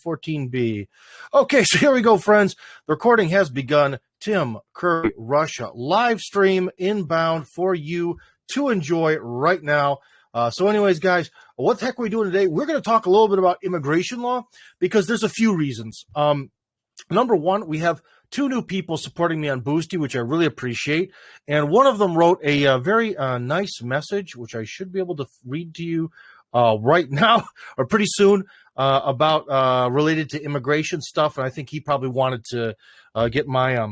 14B. Okay, so here we go, friends. The recording has begun. Tim, Kirby, Russia, live stream inbound for you to enjoy right now. So anyways, guys, what the heck are we doing today? We're going to talk a little bit about immigration law because there's a few reasons. Number one, we have two new people supporting me on Boosty, which I really appreciate. And one of them wrote a very nice message, which I should be able to read to you right now or pretty soon about related to immigration stuff. And I think he probably wanted to get my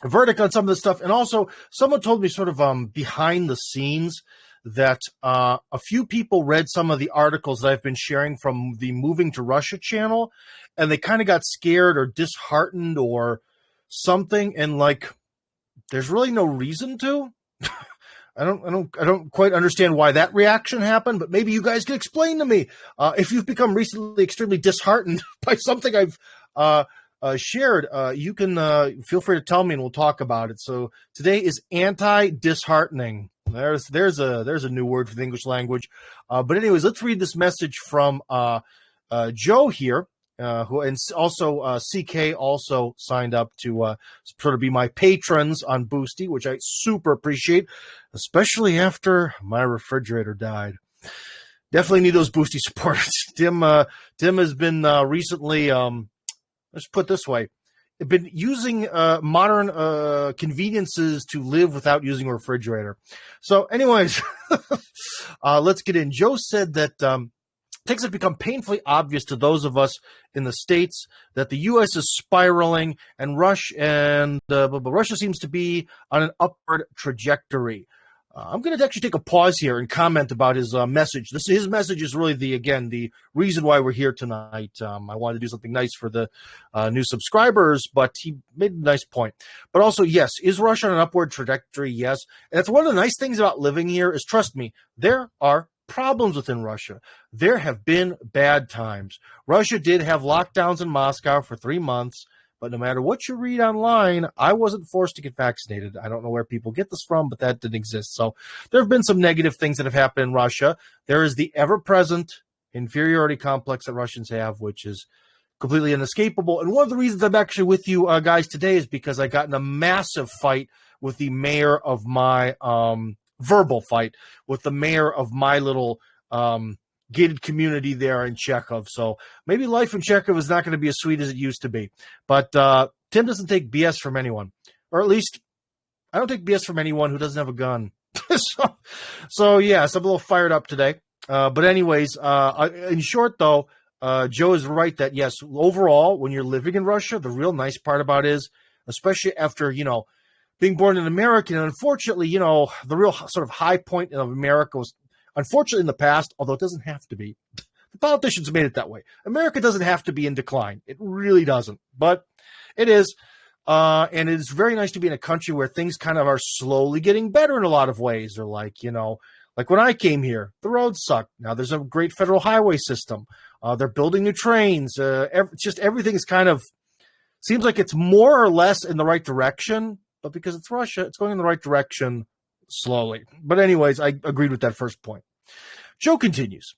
verdict on some of this stuff. And also, someone told me sort of behind the scenes that a few people read some of the articles that I've been sharing from the Moving to Russia channel, and they kind of got scared or disheartened or something, and like there's really no reason to. I don't quite understand why that reaction happened, but maybe you guys can explain to me if you've become recently extremely disheartened by something I've shared. You can feel free to tell me, and we'll talk about it. So today is anti-disheartening. There's a new word for the English language. But anyways, let's read this message from Joe here, who and also CK also signed up to sort of be my patrons on Boosty, which I super appreciate, especially after my refrigerator died. Definitely need those Boosty supporters. Tim has been recently, let's put it this way, been using modern conveniences to live without using a refrigerator. So anyways, let's get in. Joe said that things have become painfully obvious to those of us in the States that the U.S. is spiraling and Russia seems to be on an upward trajectory. I'm going to actually take a pause here and comment about his message. His message is really the reason why we're here tonight. I wanted to do something nice for the new subscribers, but he made a nice point. But also, yes, is Russia on an upward trajectory? Yes. And that's one of the nice things about living here is, trust me, there are problems within Russia. There have been bad times. Russia did have lockdowns in Moscow for 3 months. But no matter what you read online, I wasn't forced to get vaccinated. I don't know where people get this from, but that didn't exist. So there have been some negative things that have happened in Russia. There is the ever-present inferiority complex that Russians have, which is completely inescapable. And one of the reasons I'm actually with you guys today is because I got in a massive fight with the mayor of my verbal fight with the mayor of my little gated community there in Chekhov. So maybe life in Chekhov is not going to be as sweet as it used to be. But Tim doesn't take BS from anyone. Or at least I don't take BS from anyone who doesn't have a gun. so yes, I'm a little fired up today. But anyways, in short, though, Joe is right that, yes, overall, when you're living in Russia, the real nice part about it is, especially after, being born an American, and unfortunately, the real sort of high point of America was, unfortunately, in the past, although it doesn't have to be, the politicians made it that way. America doesn't have to be in decline. It really doesn't, but it is. And it is very nice to be in a country where things kind of are slowly getting better in a lot of ways. Or like when I came here, the roads sucked. Now there's a great federal highway system. They're building new trains. Just everything is kind of, seems like it's more or less in the right direction, but because it's Russia, it's going in the right direction slowly. But anyways, I agreed with that first point. Joe continues.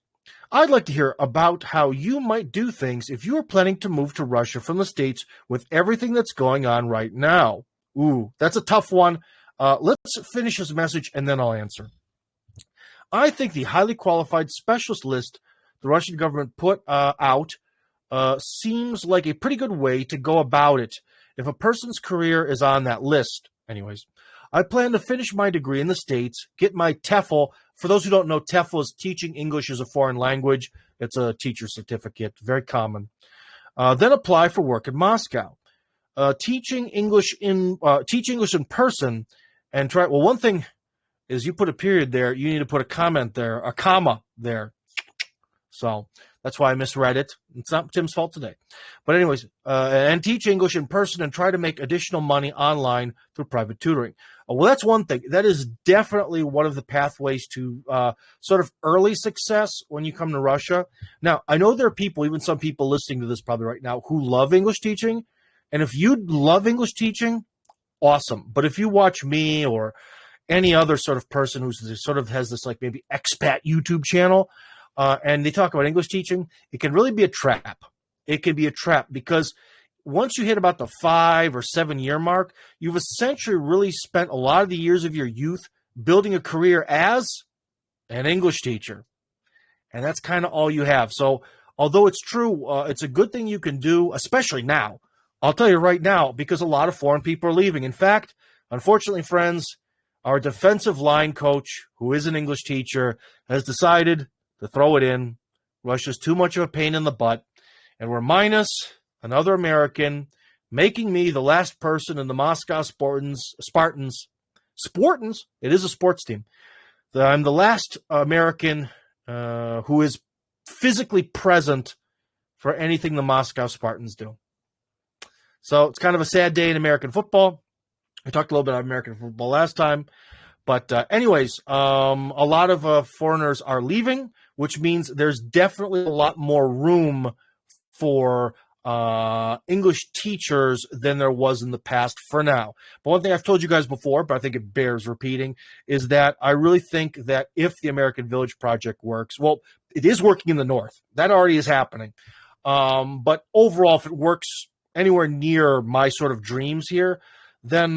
I'd like to hear about how you might do things if you are planning to move to Russia from the States with everything that's going on right now. Ooh, that's a tough one. Let's finish his message and then I'll answer. I think the highly qualified specialist list the Russian government put out seems like a pretty good way to go about it if a person's career is on that list. Anyways, I plan to finish my degree in the States, get my TEFL. For those who don't know, TEFL is Teaching English as a Foreign Language. It's a teacher certificate, very common. Then apply for work in Moscow. Teach English in person and try. Well, one thing is you put a period there. You need to put a comment there, a comma there. So that's why I misread it. It's not Tim's fault today. But anyways, and teach English in person and try to make additional money online through private tutoring. Well, that's one thing. That is definitely one of the pathways to sort of early success when you come to Russia. Now, I know there are people, even some people listening to this probably right now, who love English teaching. And if you love English teaching, awesome. But if you watch me or any other sort of person who sort of has this like maybe expat YouTube channel, and they talk about English teaching, it can really be a trap. it can be a trap, because once you hit about the 5 or 7 year mark, you've essentially really spent a lot of the years of your youth building a career as an English teacher. And that's kind of all you have. So although it's true, it's a good thing you can do, especially now. I'll tell you right now, because a lot of foreign people are leaving. In fact, unfortunately, friends, our defensive line coach, who is an English teacher, has decided to throw it in. Russia's too much of a pain in the butt. And we're minus another American, making me the last person in the Moscow Spartans. It is a sports team. I'm the last American who is physically present for anything the Moscow Spartans do. So it's kind of a sad day in American football. I talked a little bit about American football last time. But anyways, a lot of foreigners are leaving, which means there's definitely a lot more room for English teachers than there was in the past for now. But one thing I've told you guys before, but I think it bears repeating, is that I really think that if the American Village Project works, well, it is working in the North. That already is happening. But overall, if it works anywhere near my sort of dreams here, then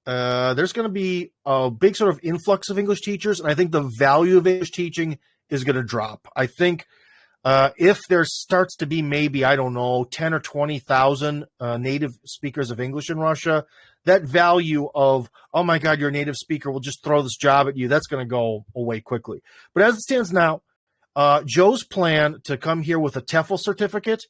there's going to be a big sort of influx of English teachers, and I think the value of English teaching is going to drop. I think if there starts to be maybe, I don't know, 10 or 20,000 native speakers of English in Russia, that value of, oh my God, you're a native speaker, we'll just throw this job at you, that's going to go away quickly. But as it stands now, Joe's plan to come here with a TEFL certificate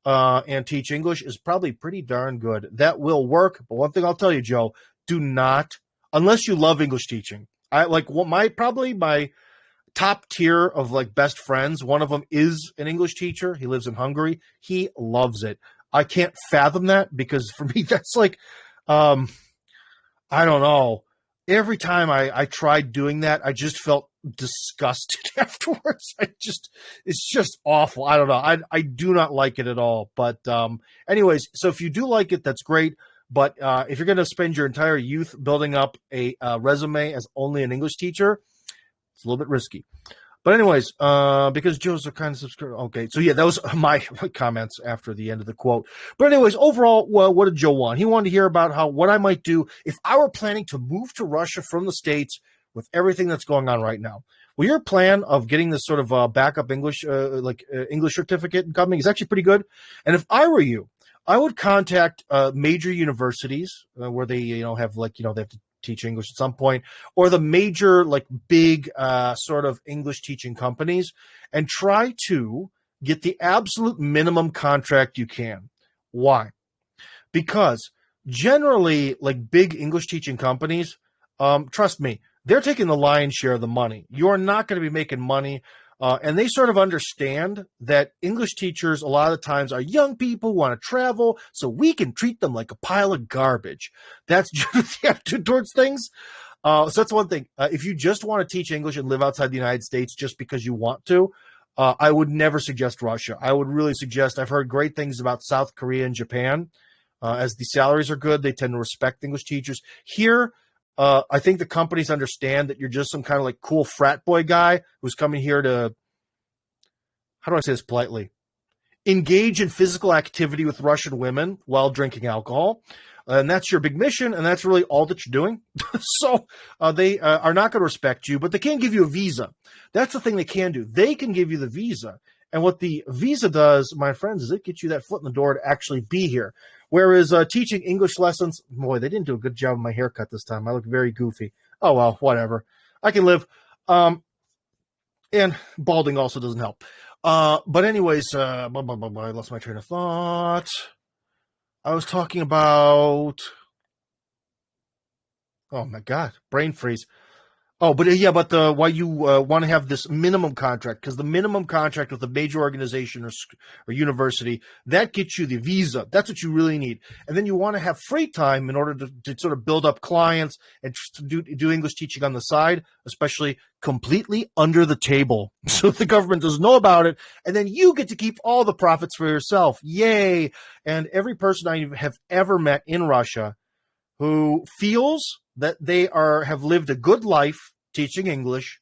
and teach English is probably pretty darn good. That will work. But one thing I'll tell you, Joe, do not, unless you love English teaching. I like my top tier of like best friends. One of them is an English teacher. He lives in Hungary. He loves it. I can't fathom that, because for me, that's like, I don't know. Every time I tried doing that, I just felt disgusted afterwards. It's just awful. I don't know. I do not like it at all. But anyways, so if you do like it, that's great. But if you're going to spend your entire youth building up a resume as only an English teacher, it's a little bit risky. But anyways, because Joe's are kind of subscribed. Okay, so yeah, that was my comments after the end of the quote. But anyways, overall, well, what did Joe want? He wanted to hear about what I might do if I were planning to move to Russia from the States with everything that's going on right now. Well, your plan of getting this sort of backup English, English certificate and coming is actually pretty good. And if I were you, I would contact major universities where they, have they have to teach English at some point, or the major, big sort of English teaching companies, and try to get the absolute minimum contract you can. Why? Because generally, big English teaching companies, trust me, they're taking the lion's share of the money. You're not going to be making money. And they sort of understand that English teachers a lot of the times are young people who want to travel, so we can treat them like a pile of garbage. That's just the attitude towards things. So that's one thing. If you just want to teach English and live outside the United States just because you want to, I would never suggest Russia. I would really suggest, I've heard great things about South Korea and Japan. As the salaries are good, they tend to respect English teachers. Here, I think the companies understand that you're just some kind of cool frat boy guy who's coming here to, how do I say this politely, engage in physical activity with Russian women while drinking alcohol. And that's your big mission, and that's really all that you're doing. So they are not going to respect you, but they can't give you a visa. That's the thing they can do. They can give you the visa. And what the visa does, my friends, is it gets you that foot in the door to actually be here. Whereas teaching English lessons, boy, they didn't do a good job of my haircut this time. I look very goofy. Oh, well, whatever. I can live. And balding also doesn't help. But anyways, I lost my train of thought. I was talking about, oh my God, brain freeze. Oh, but why you want to have this minimum contract, because the minimum contract with a major organization or university, that gets you the visa. That's what you really need. And then you want to have free time in order to sort of build up clients and to do English teaching on the side, especially completely under the table. So the government doesn't know about it. And then you get to keep all the profits for yourself. Yay. And every person I have ever met in Russia who feels that they have lived a good life teaching English,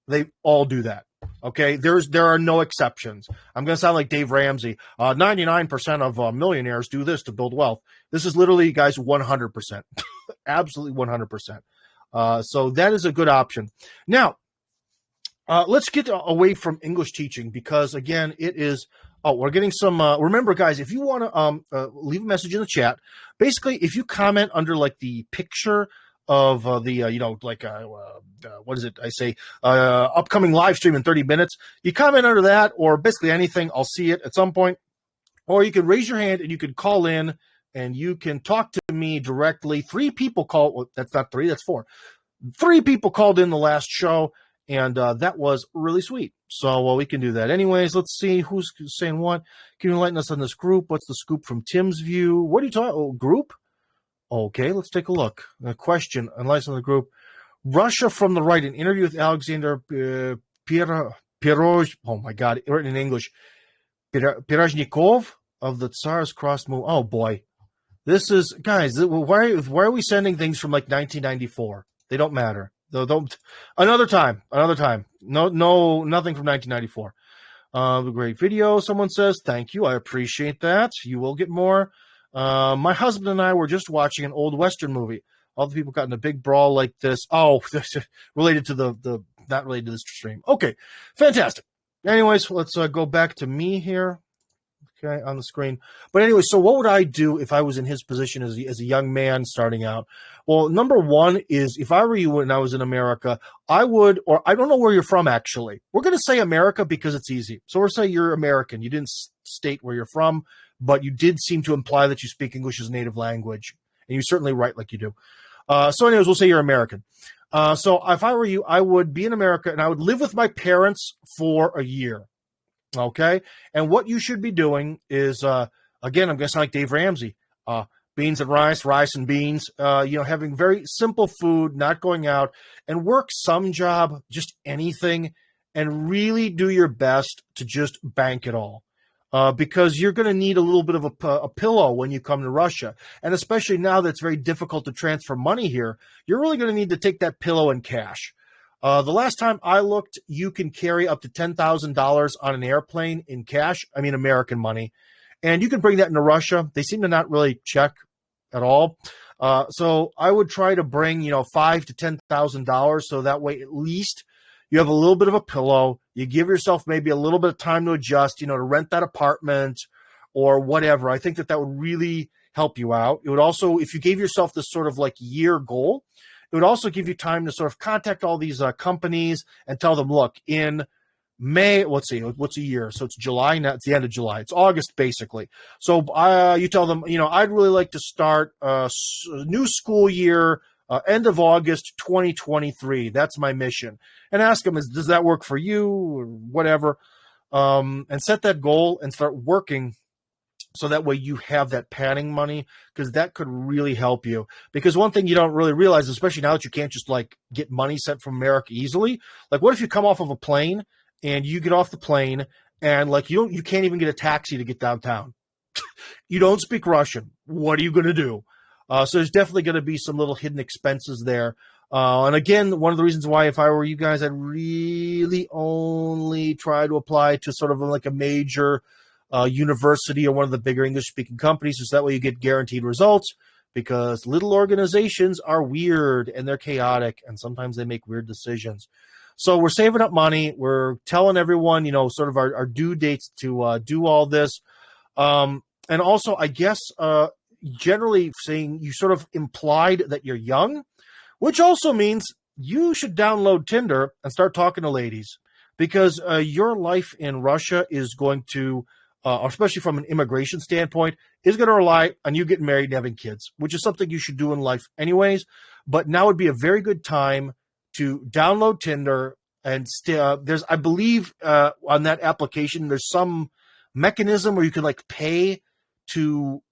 They all do that. Okay, there are no exceptions. I'm going to sound like Dave Ramsey. 99% of millionaires do this to build wealth. This is literally, guys, 100%. Absolutely 100%. So that is a good option. Now, let's get away from English teaching because, again, it is we're getting some remember, guys, if you want to leave a message in the chat, basically, if you comment under like the picture of what is it? I say upcoming live stream in 30 minutes. You comment under that or basically anything. I'll see it at some point. Or you can raise your hand and you can call in and you can talk to me directly. 3 people called. Well, that's not 3, that's 4. 3 people called in the last show, and that was really sweet. So we can do that. Anyways, let's see who's saying what. Can you enlighten us on this group? What's the scoop from Tim's view? What are you talking? Oh, group? Okay, let's take a look. A question, enlighten the group. Russia from the right, an interview with Alexander Piroj. Oh my God, written in English. Pirozhnikov of the Tsar's Cross move. Oh boy, this is, guys. Why are we sending things from like 1994? They don't matter. Don't. Another time. No, nothing from 1994. Great video. Someone says, thank you. I appreciate that. You will get more. My husband and I were just watching an old Western movie. All the people got in a big brawl like this. Oh, related to the not related to this stream. Okay, fantastic. Anyways, let's go back to me here. Okay, on the screen. But anyway, so what would I do if I was in his position as a young man starting out? Well, number one is if I were you when I was in America, I would, or I don't know where you're from actually. We're going to say America because it's easy. So we'll say you're American. You didn't state where you're from, but you did seem to imply that you speak English as a native language. And you certainly write like you do. So anyways, we'll say you're American. So if I were you, I would be in America and I would live with my parents for a year. Okay. And what you should be doing is, again, I'm going to sound like Dave Ramsey, beans and rice and beans, having very simple food, not going out, and work some job, just anything, and really do your best to just bank it all. Because you're going to need a little bit of a pillow when you come to Russia. And especially now that it's very difficult to transfer money here, you're really going to need to take that pillow in cash. The last time I looked, you can carry up to $10,000 on an airplane in cash. I mean, American money. And you can bring that into Russia. They seem to not really check at all. So I would try to bring, $5,000 to $10,000. So that way, at least you have a little bit of a pillow. You give yourself maybe a little bit of time to adjust, to rent that apartment or whatever. I think that would really help you out. It would also, if you gave yourself this sort of like year goal, it would also give you time to sort of contact all these companies and tell them, look, in May, let's see, what's a year? So it's July, now it's the end of July. It's August, basically. So you tell them, I'd really like to start a new school year, end of August 2023. That's my mission. And ask them, does that work for you or whatever? And set that goal and start working so that way you have that padding money, because that could really help you. Because one thing you don't really realize, especially now that you can't just like get money sent from America easily, like what if you come off of a plane and you get off the plane and like you can't even get a taxi to get downtown. You don't speak Russian. What are you going to do? So there's definitely going to be some little hidden expenses there. And again, one of the reasons why, if I were you guys, I'd really only try to apply to sort of like a major university or one of the bigger English-speaking companies, so that way you get guaranteed results, because little organizations are weird and they're chaotic and sometimes they make weird decisions. So we're saving up money. We're telling everyone, sort of our due dates to do all this. And also, I guess, generally saying you sort of implied that you're young, which also means you should download Tinder and start talking to ladies, because your life in Russia is going to, especially from an immigration standpoint, is going to rely on you getting married and having kids, which is something you should do in life anyways. But now would be a very good time to download Tinder. And there's, I believe, on that application, there's some mechanism where you can like pay to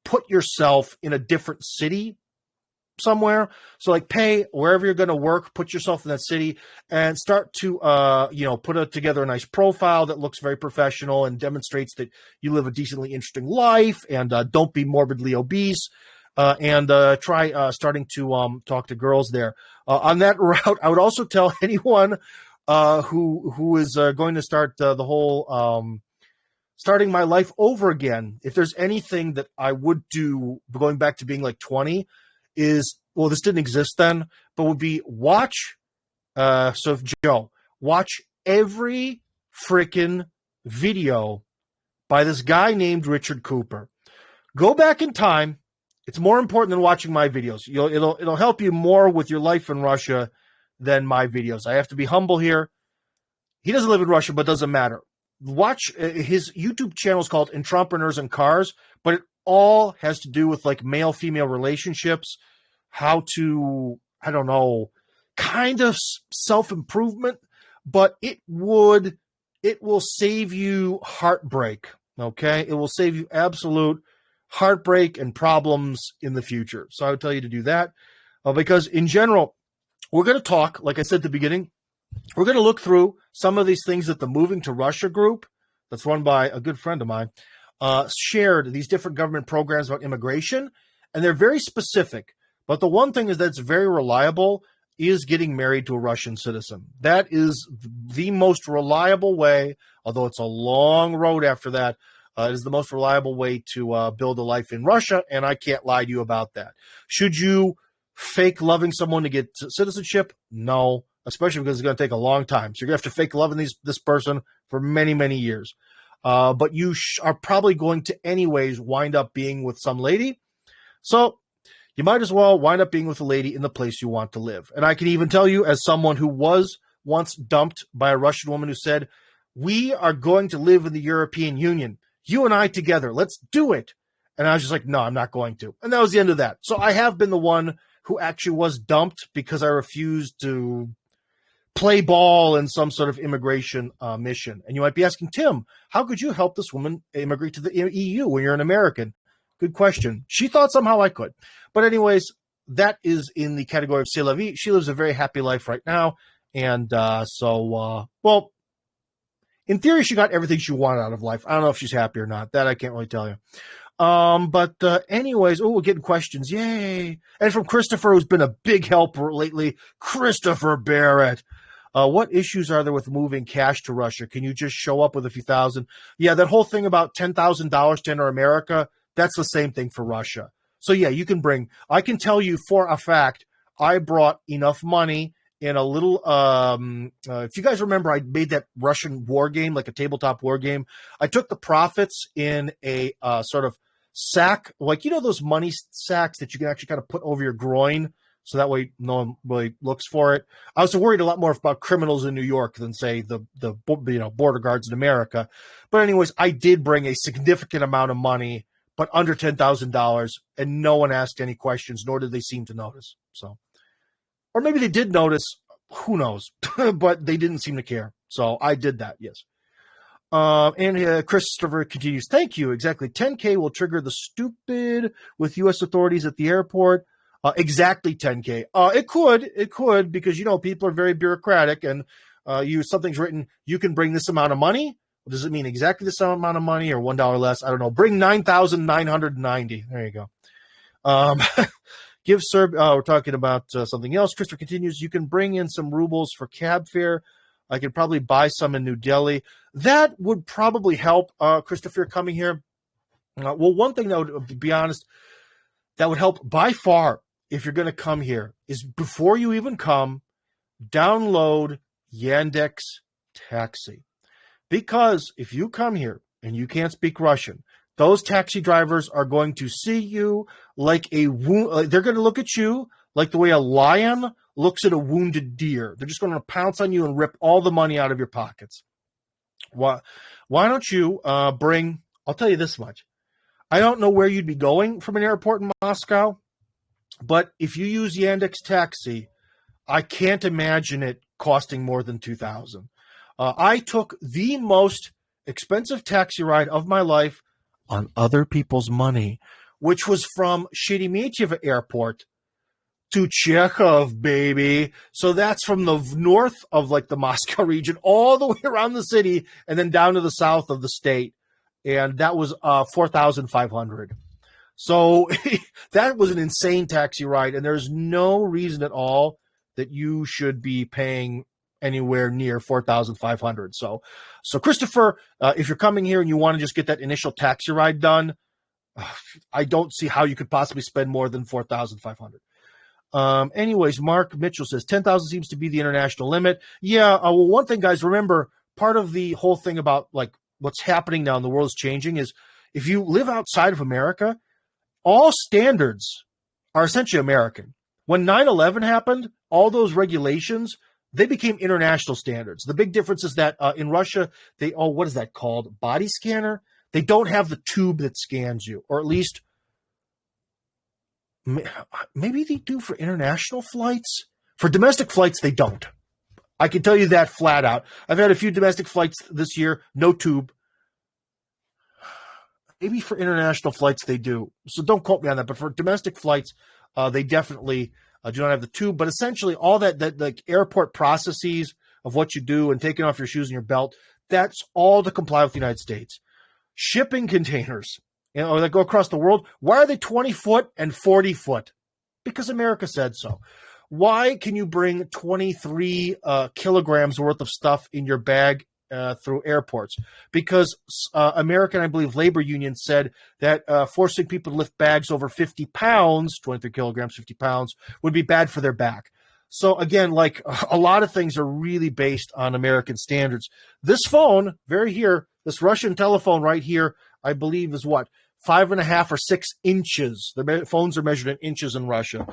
put yourself in a different city somewhere. So like pay wherever you're going to work, put yourself in that city and start to, put together a nice profile that looks very professional and demonstrates that you live a decently interesting life and don't be morbidly obese. And try starting to talk to girls there. On that route, I would also tell anyone who is going to start the whole starting my life over again. If there's anything that I would do going back to being like 20 is, well, this didn't exist then, but would be watch. So if Joe, watch every freaking video by this guy named Richard Cooper. Go back in time. It's more important than watching my videos. It'll help you more with your life in Russia than my videos. I have to be humble here. He doesn't live in Russia, but doesn't matter. Watch his YouTube channel is called Entrepreneurs and Cars, but it all has to do with like male-female relationships, how to, I don't know, kind of self-improvement, but it will save you heartbreak, okay? It will save you absolute heartbreak and problems in the future. So I would tell you to do that because in general, we're going to talk, like I said at the beginning, we're going to look through some of these things that the Moving to Russia group that's run by a good friend of mine shared, these different government programs about immigration, and they're very specific. But the one thing is that's very reliable is getting married to a Russian citizen. That is the most reliable way, although it's a long road after that, it is the most reliable way to build a life in Russia, and I can't lie to you about that. Should you fake loving someone to get citizenship? No, especially because it's going to take a long time. So you're going to have to fake loving this person for many, many years. But you are probably going to anyways wind up being with some lady. So you might as well wind up being with a lady in the place you want to live. And I can even tell you, as someone who was once dumped by a Russian woman who said, we are going to live in the European Union. You and I together, let's do it. And I was just like, no, I'm not going to. And that was the end of that. So I have been the one who actually was dumped because I refused to play ball in some sort of immigration mission. And you might be asking, Tim, how could you help this woman immigrate to the EU when you're an American? Good question. She thought somehow I could. But anyways, that is in the category of c'est la vie. She lives a very happy life right now. And well, in theory, she got everything she wanted out of life. I don't know if she's happy or not. That I can't really tell you. But anyways, we're getting questions. Yay. And from Christopher, who's been a big helper lately, Christopher Barrett. What issues are there with moving cash to Russia? Can you just show up with a few thousand? Yeah, that whole thing about $10,000 to enter America, that's the same thing for Russia. So yeah, you can bring, I can tell you for a fact, I brought enough money in a little, if you guys remember, I made that Russian war game, like a tabletop war game. I took the profits in a sort of sack, like, you know, those money sacks that you can actually kind of put over your groin, so that way no one really looks for it. I was worried a lot more about criminals in New York than, say, the border guards in America. But anyways, I did bring a significant amount of money, but under $10,000, and no one asked any questions, nor did they seem to notice. So, or maybe they did notice, who knows, but they didn't seem to care. So I did that, yes. And Christopher continues, thank you. Exactly. 10K will trigger the stupid with U.S. authorities at the airport. Exactly 10K. It could, because, you know, people are very bureaucratic, and something's written, you can bring this amount of money. Does it mean exactly this amount of money or $1 less? I don't know. Bring 9,990. There you go. Give Serb. We're talking about something else. Christopher continues. You can bring in some rubles for cab fare. I could probably buy some in New Delhi. That would probably help, Christopher, coming here. Well, one thing that would, to be honest, that would help by far if you're going to come here is before you even come, download Yandex Taxi. Because if you come here and you can't speak Russian, those taxi drivers are going to see you like a wound. They're going to look at you like the way a lion looks at a wounded deer. They're just going to pounce on you and rip all the money out of your pockets. Why don't you bring, I'll tell you this much. I don't know where you'd be going from an airport in Moscow, but if you use Yandex Taxi, I can't imagine it costing more than $2,000. I took the most expensive taxi ride of my life on other people's money, which was from Sheremetyevo Airport to Chekhov, baby. So that's from the north of like the Moscow region all the way around the city and then down to the south of the state. And that was $4,500. So that was an insane taxi ride. And there's no reason at all that you should be paying anywhere near 4,500. So Christopher, if you're coming here and you want to just get that initial taxi ride done, I don't see how you could possibly spend more than 4,500. Anyways, Mark Mitchell says 10,000 seems to be the international limit. Yeah. Well, one thing, guys, remember, part of the whole thing about like what's happening now and the world is changing is if you live outside of America, all standards are essentially American. When 9/11 happened, all those regulations, they became international standards. The big difference is that in Russia, what is that called? Body scanner? They don't have the tube that scans you, or at least maybe they do for international flights. For domestic flights, they don't. I can tell you that flat out. I've had a few domestic flights this year, no tube. Maybe for international flights they do. So don't quote me on that. But for domestic flights, they definitely do not have the tube. But essentially all that like airport processes of what you do and taking off your shoes and your belt, that's all to comply with the United States. Shipping containers, that go across the world, why are they 20 foot and 40 foot? Because America said so. Why can you bring 23 kilograms worth of stuff in your bag through airports? Because American, I believe, labor union said that forcing people to lift bags over 50 pounds, 23 kilograms, 50 pounds, would be bad for their back. So again, like a lot of things are really based on American standards. This phone, this Russian telephone right here, I believe is what? 5.5 or 6 inches. The phones are measured in inches in Russia.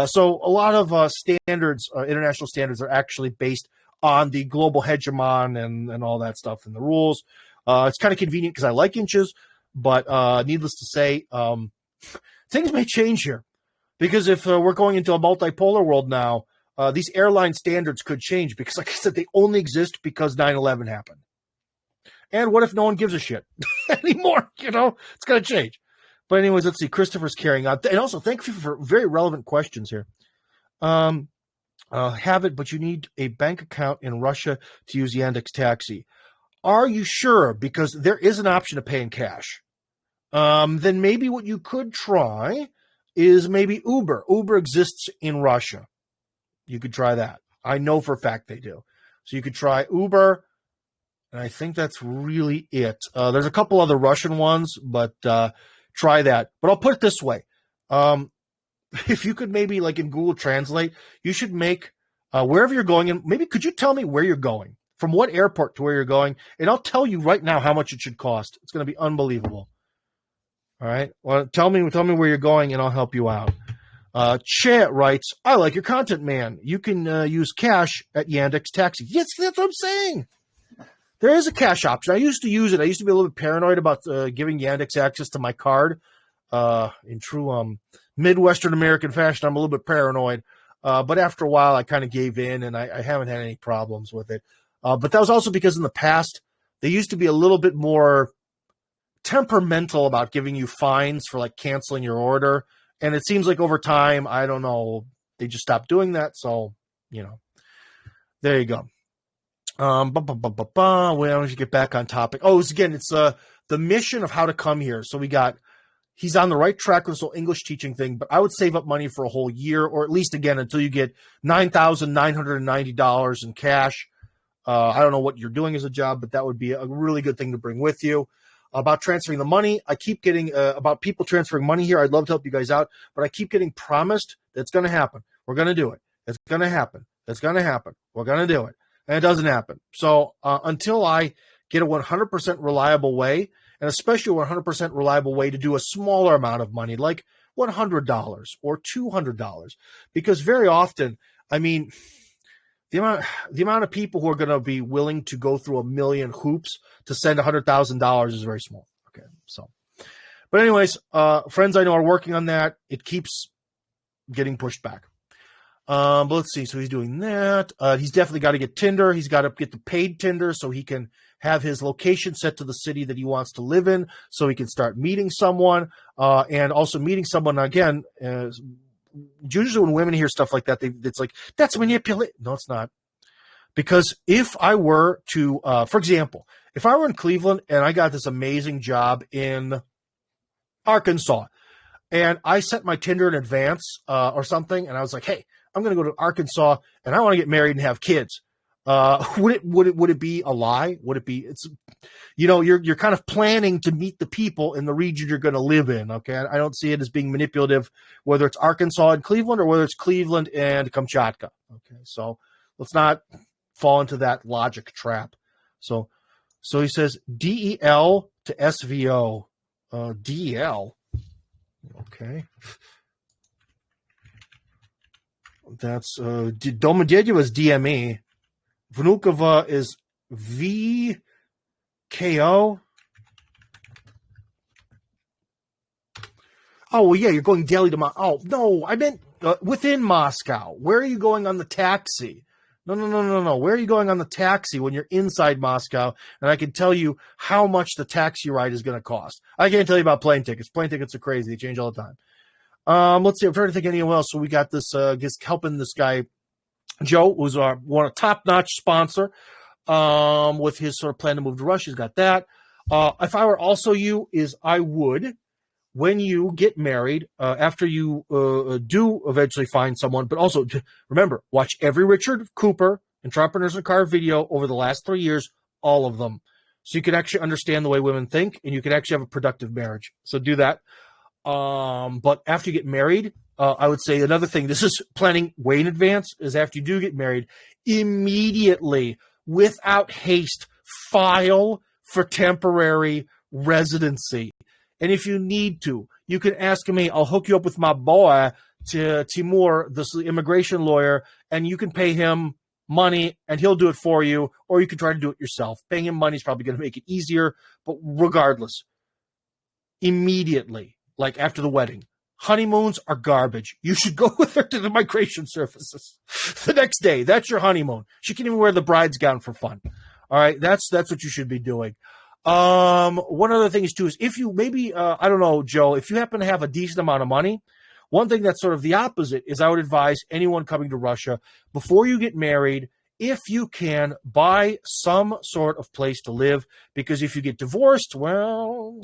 So a lot of standards, international standards, are actually based on the global hegemon and all that stuff and the rules. It's kind of convenient because I like inches, but needless to say, things may change here. Because if we're going into a multipolar world now, these airline standards could change because, like I said, they only exist because 9/11 happened. And what if no one gives a shit anymore? It's going to change. But anyways, let's see. Christopher's carrying on. And also, thank you for very relevant questions here. Have it, but you need a bank account in Russia to use Yandex Taxi. Are you sure? Because there is an option to pay in cash. Then maybe what you could try is maybe Uber. Uber exists in Russia. You could try that. I know for a fact they do. So you could try Uber. And I think that's really it. There's a couple other Russian ones, but try that. But I'll put it this way. If you could maybe, like in Google Translate, you should make wherever you're going, and maybe could you tell me where you're going? From what airport to where you're going? And I'll tell you right now how much it should cost. It's going to be unbelievable. All right? Well, tell me where you're going, and I'll help you out. Chat writes, I like your content, man. You can use cash at Yandex Taxi. Yes, that's what I'm saying. There is a cash option. I used to use it. I used to be a little bit paranoid about giving Yandex access to my card. In true Midwestern American fashion, I'm a little bit paranoid. But after a while, I kind of gave in, and I haven't had any problems with it. But that was also because in the past, they used to be a little bit more temperamental about giving you fines for like canceling your order. And it seems like over time, I don't know, they just stopped doing that. So, there you go. Wait, I want to get back on topic. It's the mission of how to come here. So he's on the right track with this whole English teaching thing, but I would save up money for a whole year, or at least again until you get $9,990 in cash. I don't know what you're doing as a job, but that would be a really good thing to bring with you. About transferring the money, I keep getting about people transferring money here. I'd love to help you guys out, but I keep getting promised that it's going to happen. We're going to do it. It's going to happen. It's going to happen. We're going to do it. And it doesn't happen. So until I get a 100% reliable way, and especially a 100% reliable way to do a smaller amount of money, like $100 or $200, because very often, I mean, the amount of people who are going to be willing to go through a million hoops to send $100,000 is very small. Okay, so, but anyways, friends I know are working on that. It keeps getting pushed back. But let's see. So he's doing that. He's definitely got to get Tinder. He's got to get the paid Tinder so he can have his location set to the city that he wants to live in, so he can start meeting someone. And also meeting someone again. Usually when women hear stuff like that, it's like, that's manipulate. No, it's not. Because if I were to, for example, if I were in Cleveland and I got this amazing job in Arkansas, and I sent my Tinder in advance or something, and I was like, hey, I'm going to go to Arkansas, and I want to get married and have kids. Would it be a lie? Would it be? It's, you're kind of planning to meet the people in the region you're going to live in. Okay, I don't see it as being manipulative, whether it's Arkansas and Cleveland or whether it's Cleveland and Kamchatka. Okay, so let's not fall into that logic trap. So he says DEL to SVO. DEL. Okay. That's Domodedovo is DME. Vnukova is VKO. Oh, well, yeah, you're going daily to Moscow. Oh, no, I meant within Moscow. Where are you going on the taxi? No. Where are you going on the taxi when you're inside Moscow? And I can tell you how much the taxi ride is going to cost. I can't tell you about plane tickets. Plane tickets are crazy. They change all the time. Let's see. I'm trying to think of anyone else. So we got this, just helping this guy, Joe, who's a top-notch sponsor, with his sort of plan to move to Russia. He's got that. If I were also you, I would, when you get married, after you do eventually find someone, but also remember, watch every Richard Cooper Entrepreneurs in the Car video over the last 3 years, all of them, so you can actually understand the way women think, and you can actually have a productive marriage. So do that. But after you get married, I would say another thing, this is planning way in advance, is after you do get married, immediately, without haste, file for temporary residency. And if you need to, you can ask me. I'll hook you up with my boy, Timur, this immigration lawyer, and you can pay him money and he'll do it for you, or you can try to do it yourself. Paying him money is probably going to make it easier, but regardless, immediately, like after the wedding. Honeymoons are garbage. You should go with her to the migration services the next day. That's your honeymoon. She can even wear the bride's gown for fun. All right, that's what you should be doing. One other thing is too is if you maybe I don't know, Joe, if you happen to have a decent amount of money, one thing that's sort of the opposite is I would advise anyone coming to Russia, before you get married, if you can, buy some sort of place to live, because if you get divorced, well,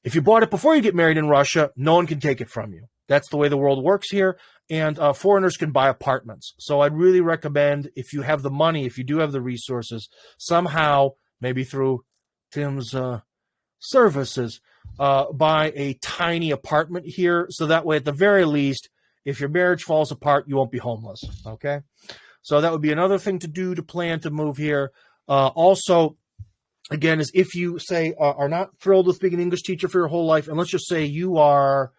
if you bought it before you get married in Russia, no one can take it from you. That's the way the world works here, and foreigners can buy apartments. So I'd really recommend, if you have the money, if you do have the resources, somehow, maybe through Tim's services, buy a tiny apartment here, so that way, at the very least, if your marriage falls apart, you won't be homeless, okay? So that would be another thing to do to plan to move here. Also, again, is if you say are not thrilled with being an English teacher for your whole life, and let's just say you are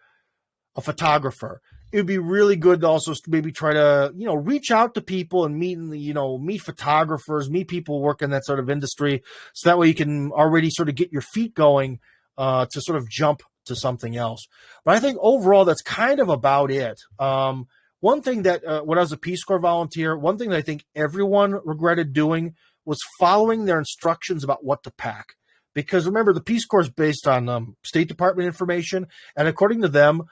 a photographer, it would be really good to also maybe try to, reach out to people and meet photographers, meet people work in that sort of industry, so that way you can already sort of get your feet going to sort of jump to something else. But I think overall that's kind of about it. One thing that when I was a Peace Corps volunteer, one thing that I think everyone regretted doing was following their instructions about what to pack. Because remember, the Peace Corps is based on State Department information, and according to them,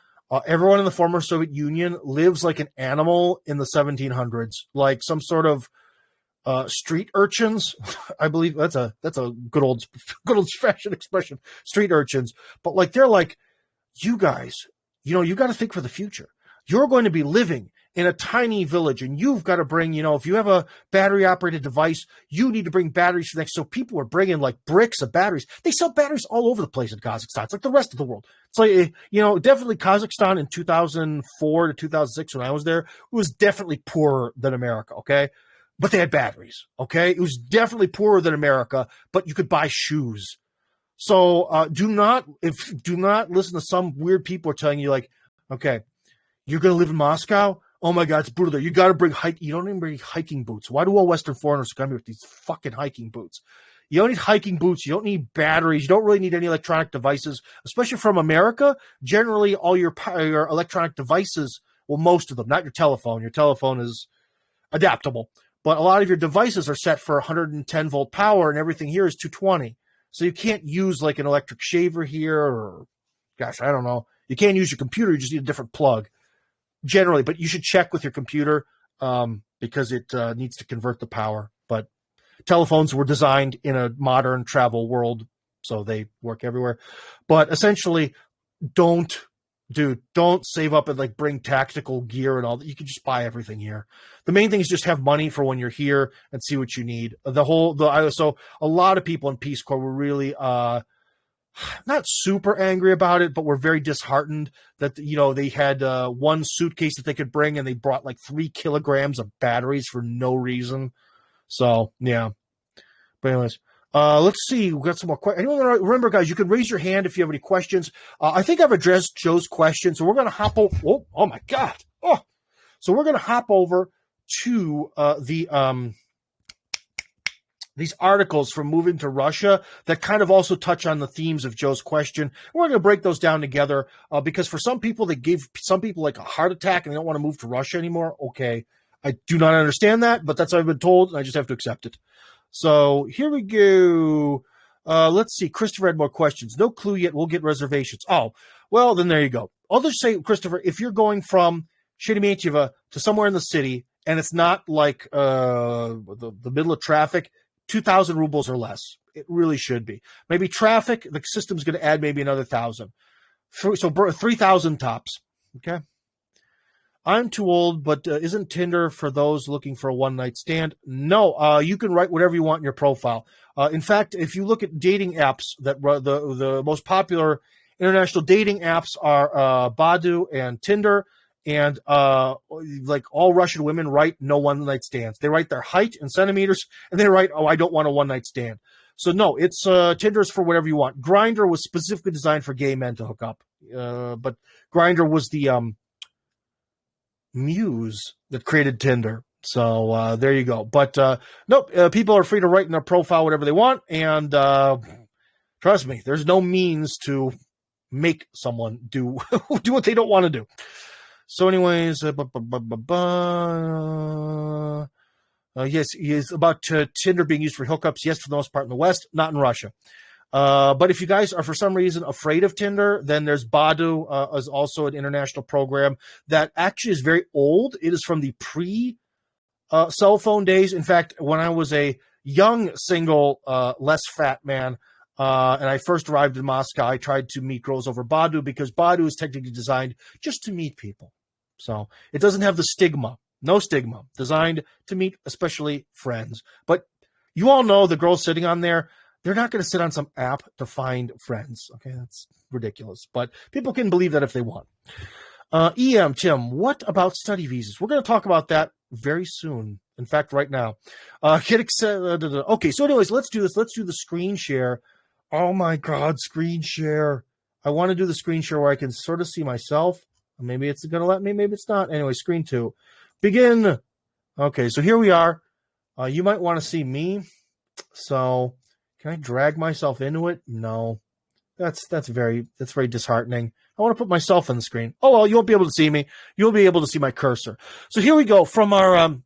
everyone in the former Soviet Union lives like an animal in the 1700s, like some sort of street urchins. I believe that's a good old fashioned expression, street urchins. But like they're like, you guys, you got to think for the future. You're going to be living in a tiny village, and you've got to bring, if you have a battery operated device, you need to bring batteries for next. So people are bringing like bricks of batteries. They sell batteries all over the place in Kazakhstan. It's like the rest of the world. It's like, definitely Kazakhstan in 2004 to 2006 when I was there, it was definitely poorer than America. Okay. But they had batteries. Okay. It was definitely poorer than America, but you could buy shoes. So do not listen to some weird people telling you like, okay, you're going to live in Moscow? Oh my God, it's brutal there. You got to bring you don't even bring hiking boots. Why do all Western foreigners come here with these fucking hiking boots? You don't need hiking boots. You don't need batteries. You don't really need any electronic devices, especially from America. Generally, all your electronic devices, well, most of them, not your telephone. Your telephone is adaptable, but a lot of your devices are set for 110 volt power, and everything here is 220. So you can't use like an electric shaver here, or gosh, I don't know. You can't use your computer. You just need a different plug. Generally, but you should check with your computer because it needs to convert the power. But telephones were designed in a modern travel world, so they work everywhere. But essentially, don't dude, don't save up and like bring tactical gear and all that. You can just buy everything here. The main thing is just have money for when you're here and see what you need. So a lot of people in Peace Corps were really not super angry about it, but were very disheartened that, you know, they had one suitcase that they could bring and they brought like 3 kilograms of batteries for no reason. So yeah. But anyways, let's see. We've got some more questions. Remember, guys, you can raise your hand if you have any questions. I think I've addressed Joe's question, so we're going to hop over. Oh, my God. Oh, so we're going to hop over to these articles from moving to Russia that kind of also touch on the themes of Joe's question. We're going to break those down together because for some people, they give some people like a heart attack and they don't want to move to Russia anymore. Okay, I do not understand that, but that's what I've been told, and I just have to accept it. So here we go. Let's see. Christopher had more questions. No clue yet. We'll get reservations. Oh, well, then there you go. I'll just say, Christopher, if you're going from Sheremetyevo to somewhere in the city and it's not like the middle of traffic, 2,000 rubles or less. It really should be. Maybe traffic, the system's going to add maybe another 1,000. So 3,000 tops. Okay. I'm too old, but isn't Tinder for those looking for a one-night stand? No, you can write whatever you want in your profile. In fact, if you look at dating apps, that the most popular international dating apps are Badoo and Tinder, and like all Russian women write no one-night stands. They write their height in centimeters, and they write, oh, I don't want a one-night stand. So no, it's Tinder's for whatever you want. Grindr was specifically designed for gay men to hook up, but Grindr was the muse that created Tinder. So there you go. But nope, people are free to write in their profile whatever they want, and trust me, there's no means to make someone do do what they don't want to do. So anyways, yes, he is about Tinder being used for hookups. Yes, for the most part in the West, not in Russia. But if you guys are for some reason afraid of Tinder, then there's Badoo, is also an international program that actually is very old. It is from the cell phone days. In fact, when I was a young, single, less fat man, and I first arrived in Moscow, I tried to meet girls over Badoo because Badoo is technically designed just to meet people. So it doesn't have the stigma, no stigma, designed to meet especially friends. But you all know the girls sitting on there, they're not going to sit on some app to find friends. Okay, that's ridiculous. But people can believe that if they want. Tim, what about study visas? We're going to talk about that very soon. In fact, right now. Okay, so anyways, let's do this. Let's do the screen share. Oh, my God, screen share. I want to do the screen share where I can sort of see myself. Maybe it's going to let me. Maybe it's not. Anyway, screen 2. Begin. Okay, so here we are. You might want to see me. So can I drag myself into it? No. That's very disheartening. I want to put myself on the screen. Oh, well, you won't be able to see me. You'll be able to see my cursor. So here we go from our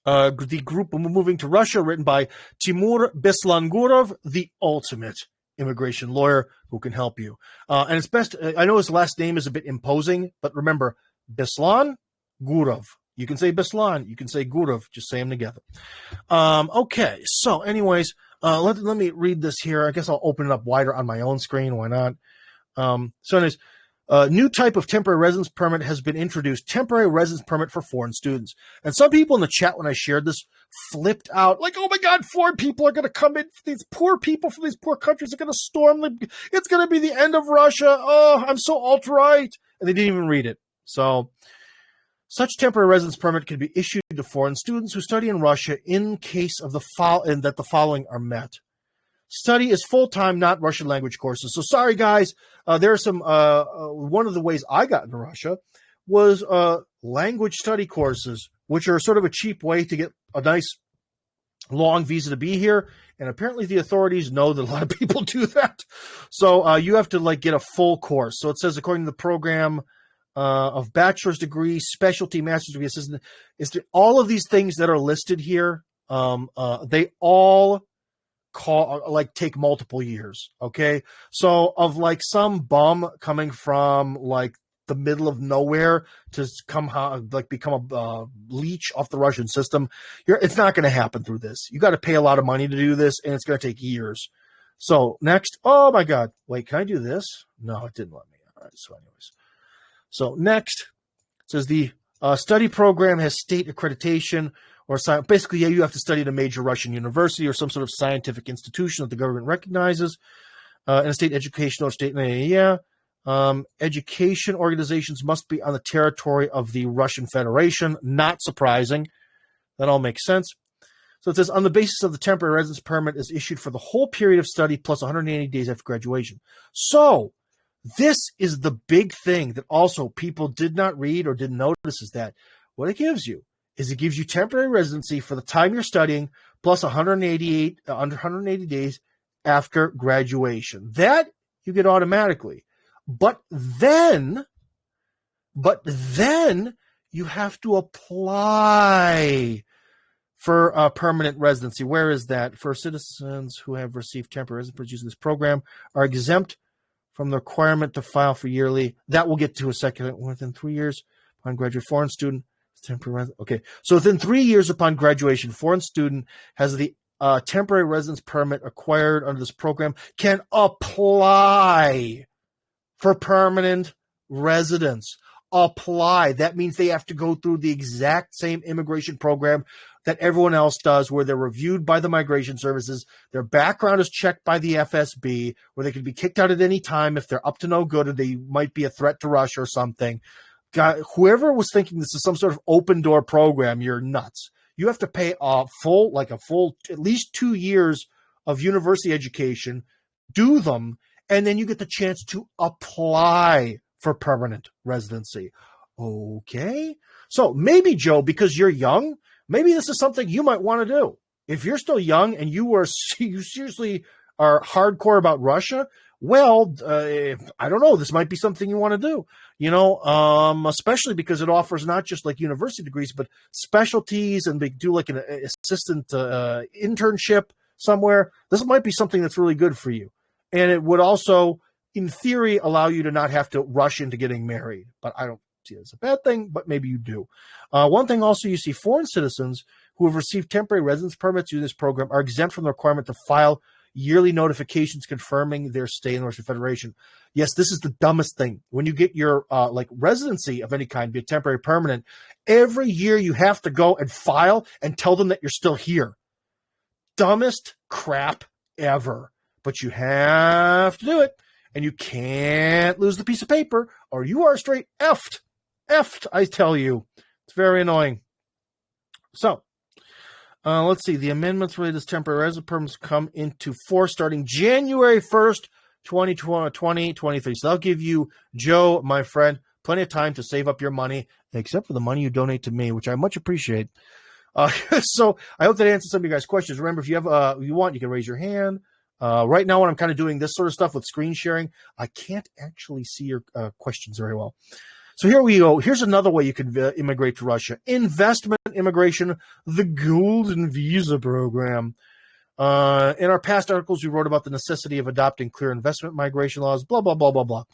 the group Moving to Russia, written by Timur Beslangurov, the ultimate immigration lawyer who can help you. And it's best, I know his last name is a bit imposing, but remember, Beslan Gurov. You can say Beslan, you can say Gurov, just say them together. Okay, so anyways, let me read this here. I guess I'll open it up wider on my own screen. Why not? So anyways, new type of temporary residence permit has been introduced. Temporary residence permit for foreign students. And some people in the chat, when I shared this, flipped out like, oh my God, foreign people are going to come in. These poor people from these poor countries are going to storm them. It's going to be the end of Russia. Oh, I'm so alt-right. And they didn't even read it. So such temporary residence permit can be issued to foreign students who study in Russia in case of the following are met. Study is full-time, not Russian language courses. So sorry, guys. There are some, one of the ways I got into Russia was language study courses, which are sort of a cheap way to get a nice long visa to be here. And apparently the authorities know that a lot of people do that. So you have to like get a full course. So it says, according to the program of bachelor's degree, specialty, master's degree, assistant, all of these things that are listed here, they all take multiple years. Okay. So of like some bum coming from like the middle of nowhere to become a leech off the Russian system, it's not going to happen through this. You got to pay a lot of money to do this, and it's going to take years. So next, oh my God, wait, can I do this? No, it didn't let me. All right. So anyways, So next, it says the study program has state accreditation, or basically, yeah, you have to study at a major Russian university or some sort of scientific institution that the government recognizes, and a state educational or state, education organizations must be on the territory of the Russian Federation. Not surprising. That all makes sense. So it says, on the basis of the temporary residence permit is issued for the whole period of study plus 180 days after graduation. So this is the big thing that also people did not read or didn't notice, is that what it gives you is it gives you temporary residency for the time you're studying plus 180 days after graduation. That you get automatically. But then you have to apply for permanent residency. Where is that? For citizens who have received temporary residency using this program are exempt from the requirement to file for yearly. That we'll get to a second. Within 3 years upon graduate foreign student, temporary residence. Okay, so within 3 years upon graduation, foreign student has the temporary residence permit acquired under this program can apply for permanent residence. Apply. That means they have to go through the exact same immigration program that everyone else does, where they're reviewed by the migration services. Their background is checked by the FSB, where they can be kicked out at any time if they're up to no good or they might be a threat to Russia or something. God, whoever was thinking this is some sort of open door program, you're nuts. You have to pay a full, at least 2 years of university education, do them, and then you get the chance to apply for permanent residency. Okay. So maybe, Joe, because you're young, maybe this is something you might want to do. If you're still young and you seriously are hardcore about Russia, well, I don't know. This might be something you want to do, especially because it offers not just like university degrees, but specialties, and they do like an assistant internship somewhere. This might be something that's really good for you. And it would also, in theory, allow you to not have to rush into getting married. But I don't see it as a bad thing, but maybe you do. One thing also, you see foreign citizens who have received temporary residence permits through this program are exempt from the requirement to file yearly notifications confirming their stay in the Russian Federation. Yes, this is the dumbest thing. When you get your residency of any kind, be it temporary, permanent, every year you have to go and file and tell them that you're still here. Dumbest crap ever. But you have to do it, and you can't lose the piece of paper, or you are straight effed. Effed, I tell you. It's very annoying. So, let's see. The amendments related to this temporary residence permits come into force starting January 1st, 2023. So that'll give you, Joe, my friend, plenty of time to save up your money, except for the money you donate to me, which I much appreciate. So I hope that answers some of you guys' questions. Remember, if you have, you want, you can raise your hand. Right now, when I'm kind of doing this sort of stuff with screen sharing, I can't actually see your questions very well. So here we go. Here's another way you can immigrate to Russia. Investment immigration, the Golden Visa Program. In our past articles, we wrote about the necessity of adopting clear investment migration laws, blah, blah, blah, blah, blah.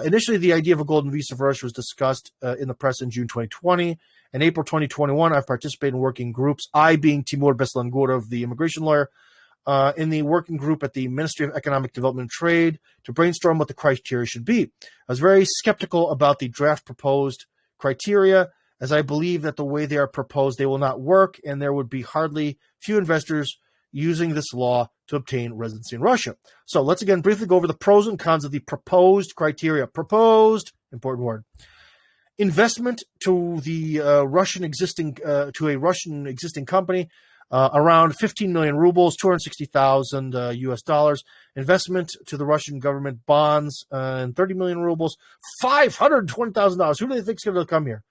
Initially, the idea of a golden visa for Russia was discussed in the press in June 2020. In April 2021, I've participated in working groups, I being Timur Beslangurov, the immigration lawyer, in the working group at the Ministry of Economic Development and Trade to brainstorm what the criteria should be. I was very skeptical about the draft proposed criteria, as I believe that the way they are proposed, they will not work, and there would be hardly few investors using this law to obtain residency in Russia. So let's again briefly go over the pros and cons of the proposed criteria. Proposed, important word. Investment to the Russian existing company. Around 15 million rubles, 260,000 US dollars. Investment to the Russian government bonds and 30 million rubles, $520,000. Who do they think is going to come here?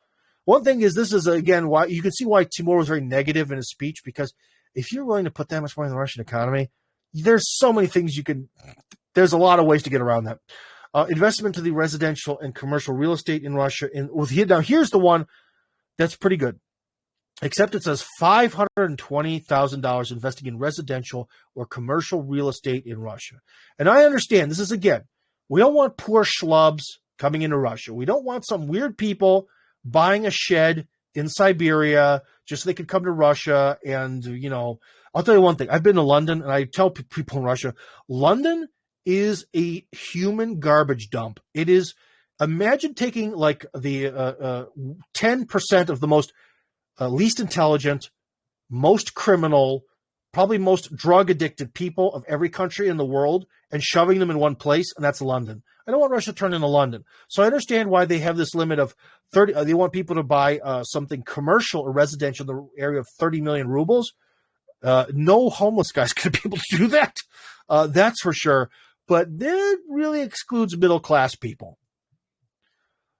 One thing is, this is, again, why you can see why Timur was very negative in his speech, because if you're willing to put that much money in the Russian economy, there's so many things there's a lot of ways to get around that. Investment to the residential and commercial real estate in Russia. Now, here's the one that's pretty good. Except it says $520,000 investing in residential or commercial real estate in Russia. And I understand this is, again, we don't want poor schlubs coming into Russia. We don't want some weird people buying a shed in Siberia just so they could come to Russia. And, I'll tell you one thing. I've been to London, and I tell people in Russia, London is a human garbage dump. It is Imagine taking like the 10% of the most least intelligent, most criminal, probably most drug-addicted people of every country in the world and shoving them in one place, and that's London. I don't want Russia to turn into London. So I understand why they have this limit of 30. They want people to buy something commercial or residential in the area of 30 million rubles. No homeless guy's going to be able to do that. That's for sure. But that really excludes middle-class people.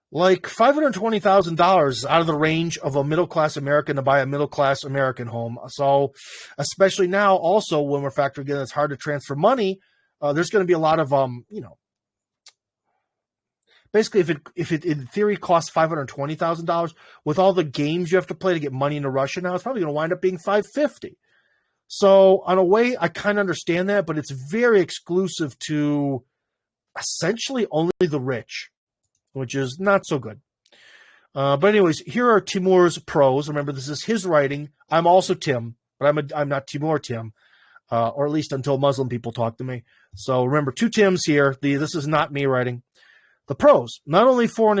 Like $520,000 out of the range of a middle-class American to buy a middle-class American home. So especially now also when we're factoring in it's hard to transfer money, there's going to be a lot of, basically if it in theory costs $520,000, with all the games you have to play to get money into Russia now, it's probably going to wind up being $550,000. So on a way, I kind of understand that, but it's very exclusive to essentially only the rich, which is not so good. But anyways, here are Timur's pros. Remember, this is his writing. I'm also Tim, but I'm not Timur Tim, or at least until Muslim people talk to me. So remember, two Tims here. This is not me writing. The pros: not only foreign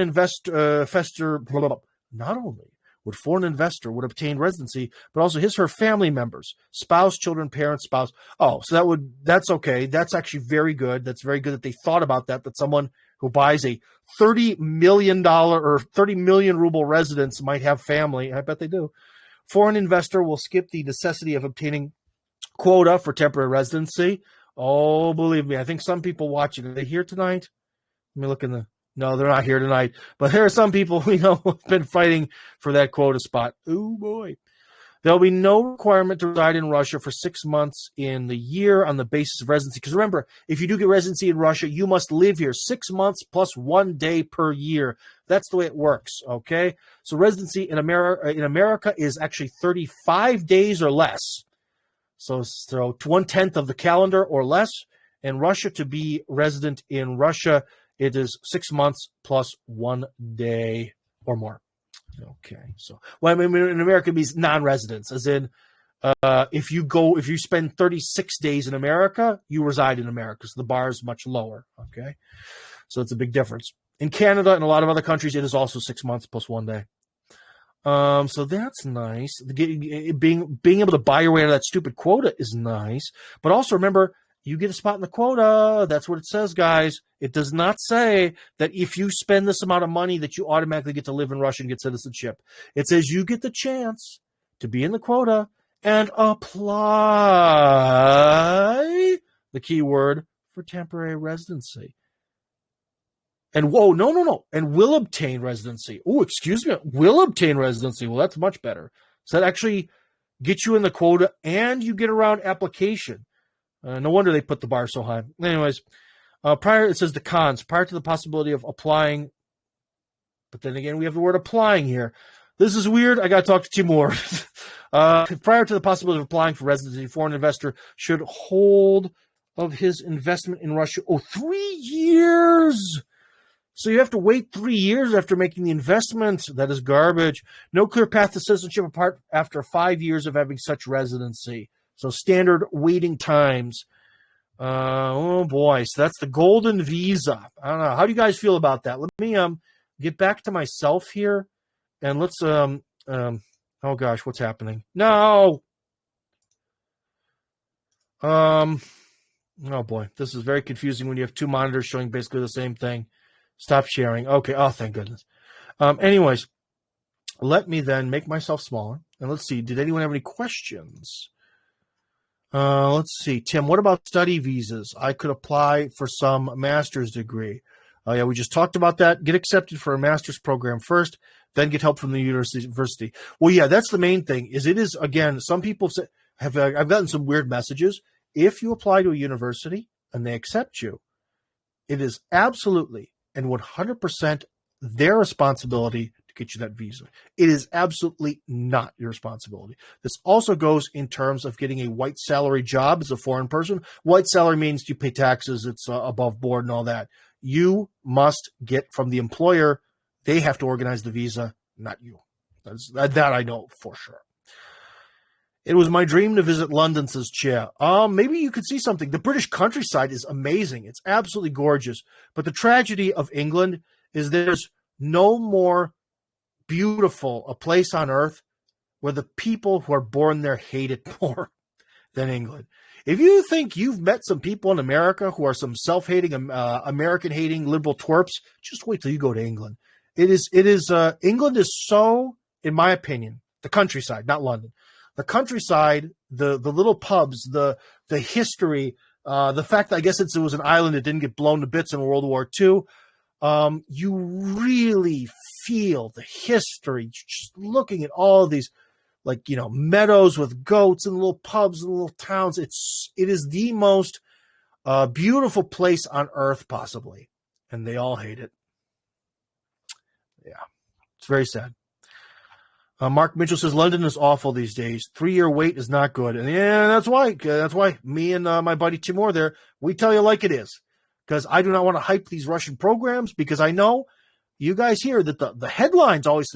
not only would foreign investor would obtain residency, but also her family members, spouse, children, parents, spouse. Oh, so that's okay. That's actually very good. That's very good that they thought about that. That someone who buys a $30 million or 30 million ruble residence might have family. I bet they do. Foreign investor will skip the necessity of obtaining quota for temporary residency. Oh, believe me, I think some people watching, are they here tonight? Let me look in no, they're not here tonight. But there are some people we know who have been fighting for that quota spot. Oh, boy. There'll be no requirement to reside in Russia for 6 months in the year on the basis of residency. Because remember, if you do get residency in Russia, you must live here 6 months plus 1 day per year. That's the way it works, okay? So residency in America is actually 35 days or less. So 1/10 of the calendar or less. In Russia, to be resident in Russia, it is 6 months plus 1 day or more. Okay, so well, I mean, in America, it means non-residents, as in if you spend 36 days in America, you reside in America. So the bar is much lower. Okay, so it's a big difference. In Canada and a lot of other countries, it is also 6 months plus 1 day. So that's nice. Being able to buy your way out of that stupid quota is nice. But also remember, you get a spot in the quota. That's what it says, guys. It does not say that if you spend this amount of money that you automatically get to live in Russia and get citizenship. It says you get the chance to be in the quota and apply the keyword for temporary residency. And no. And will obtain residency. Oh, excuse me. Will obtain residency. Well, that's much better. So that actually gets you in the quota and you get around application. No wonder they put the bar so high. Anyways, it says the cons, prior to the possibility of applying. But then again, we have the word applying here. This is weird. I got to talk to Timur. Prior to the possibility of applying for residency, a foreign investor should hold of his investment in Russia. 3 years. So you have to wait 3 years after making the investment. That is garbage. No clear path to citizenship apart after 5 years of having such residency. So standard waiting times. Oh, boy. So that's the golden visa. I don't know. How do you guys feel about that? Let me get back to myself here. And let's, oh, gosh, what's happening? No! Oh, boy. This is very confusing when you have two monitors showing basically the same thing. Stop sharing. Okay. Oh, thank goodness. Anyways, let me then make myself smaller. And let's see. Did anyone have any questions? Let's see. Tim, what about study visas? I could apply for some master's degree. Yeah, we just talked about that. Get accepted for a master's program first, then get help from the university. Well, yeah, that's the main thing. Again, some people I've gotten some weird messages. If you apply to a university and they accept you, it is absolutely and 100% their responsibility to get you that visa. It is absolutely not your responsibility. This also goes in terms of getting a white salary job as a foreign person. White salary means you pay taxes, it's above board and all that. You must get from the employer. They have to organize the visa, not you. That I know for sure. It was my dream to visit London, says Chia. Maybe you could see something. The British countryside is amazing. It's absolutely gorgeous. But the tragedy of England is there's no more beautiful a place on earth where the people who are born there hate it more than England. If you think you've met some people in America who are some self-hating, American-hating liberal twerps, just wait till you go to England. England is so, in my opinion, the countryside, not London. The countryside, the little pubs, the history, the fact that I guess it was an island that didn't get blown to bits in World War II, you really feel the history just looking at all of these, like, meadows with goats and little pubs and little towns. It is the most beautiful place on earth, possibly, and they all hate it. Yeah, it's very sad. Mark Mitchell says London is awful these days. 3-year wait is not good, and yeah, that's why. That's why me and my buddy Timur there, we tell you like it is, because I do not want to hype these Russian programs, because I know you guys hear that the headlines always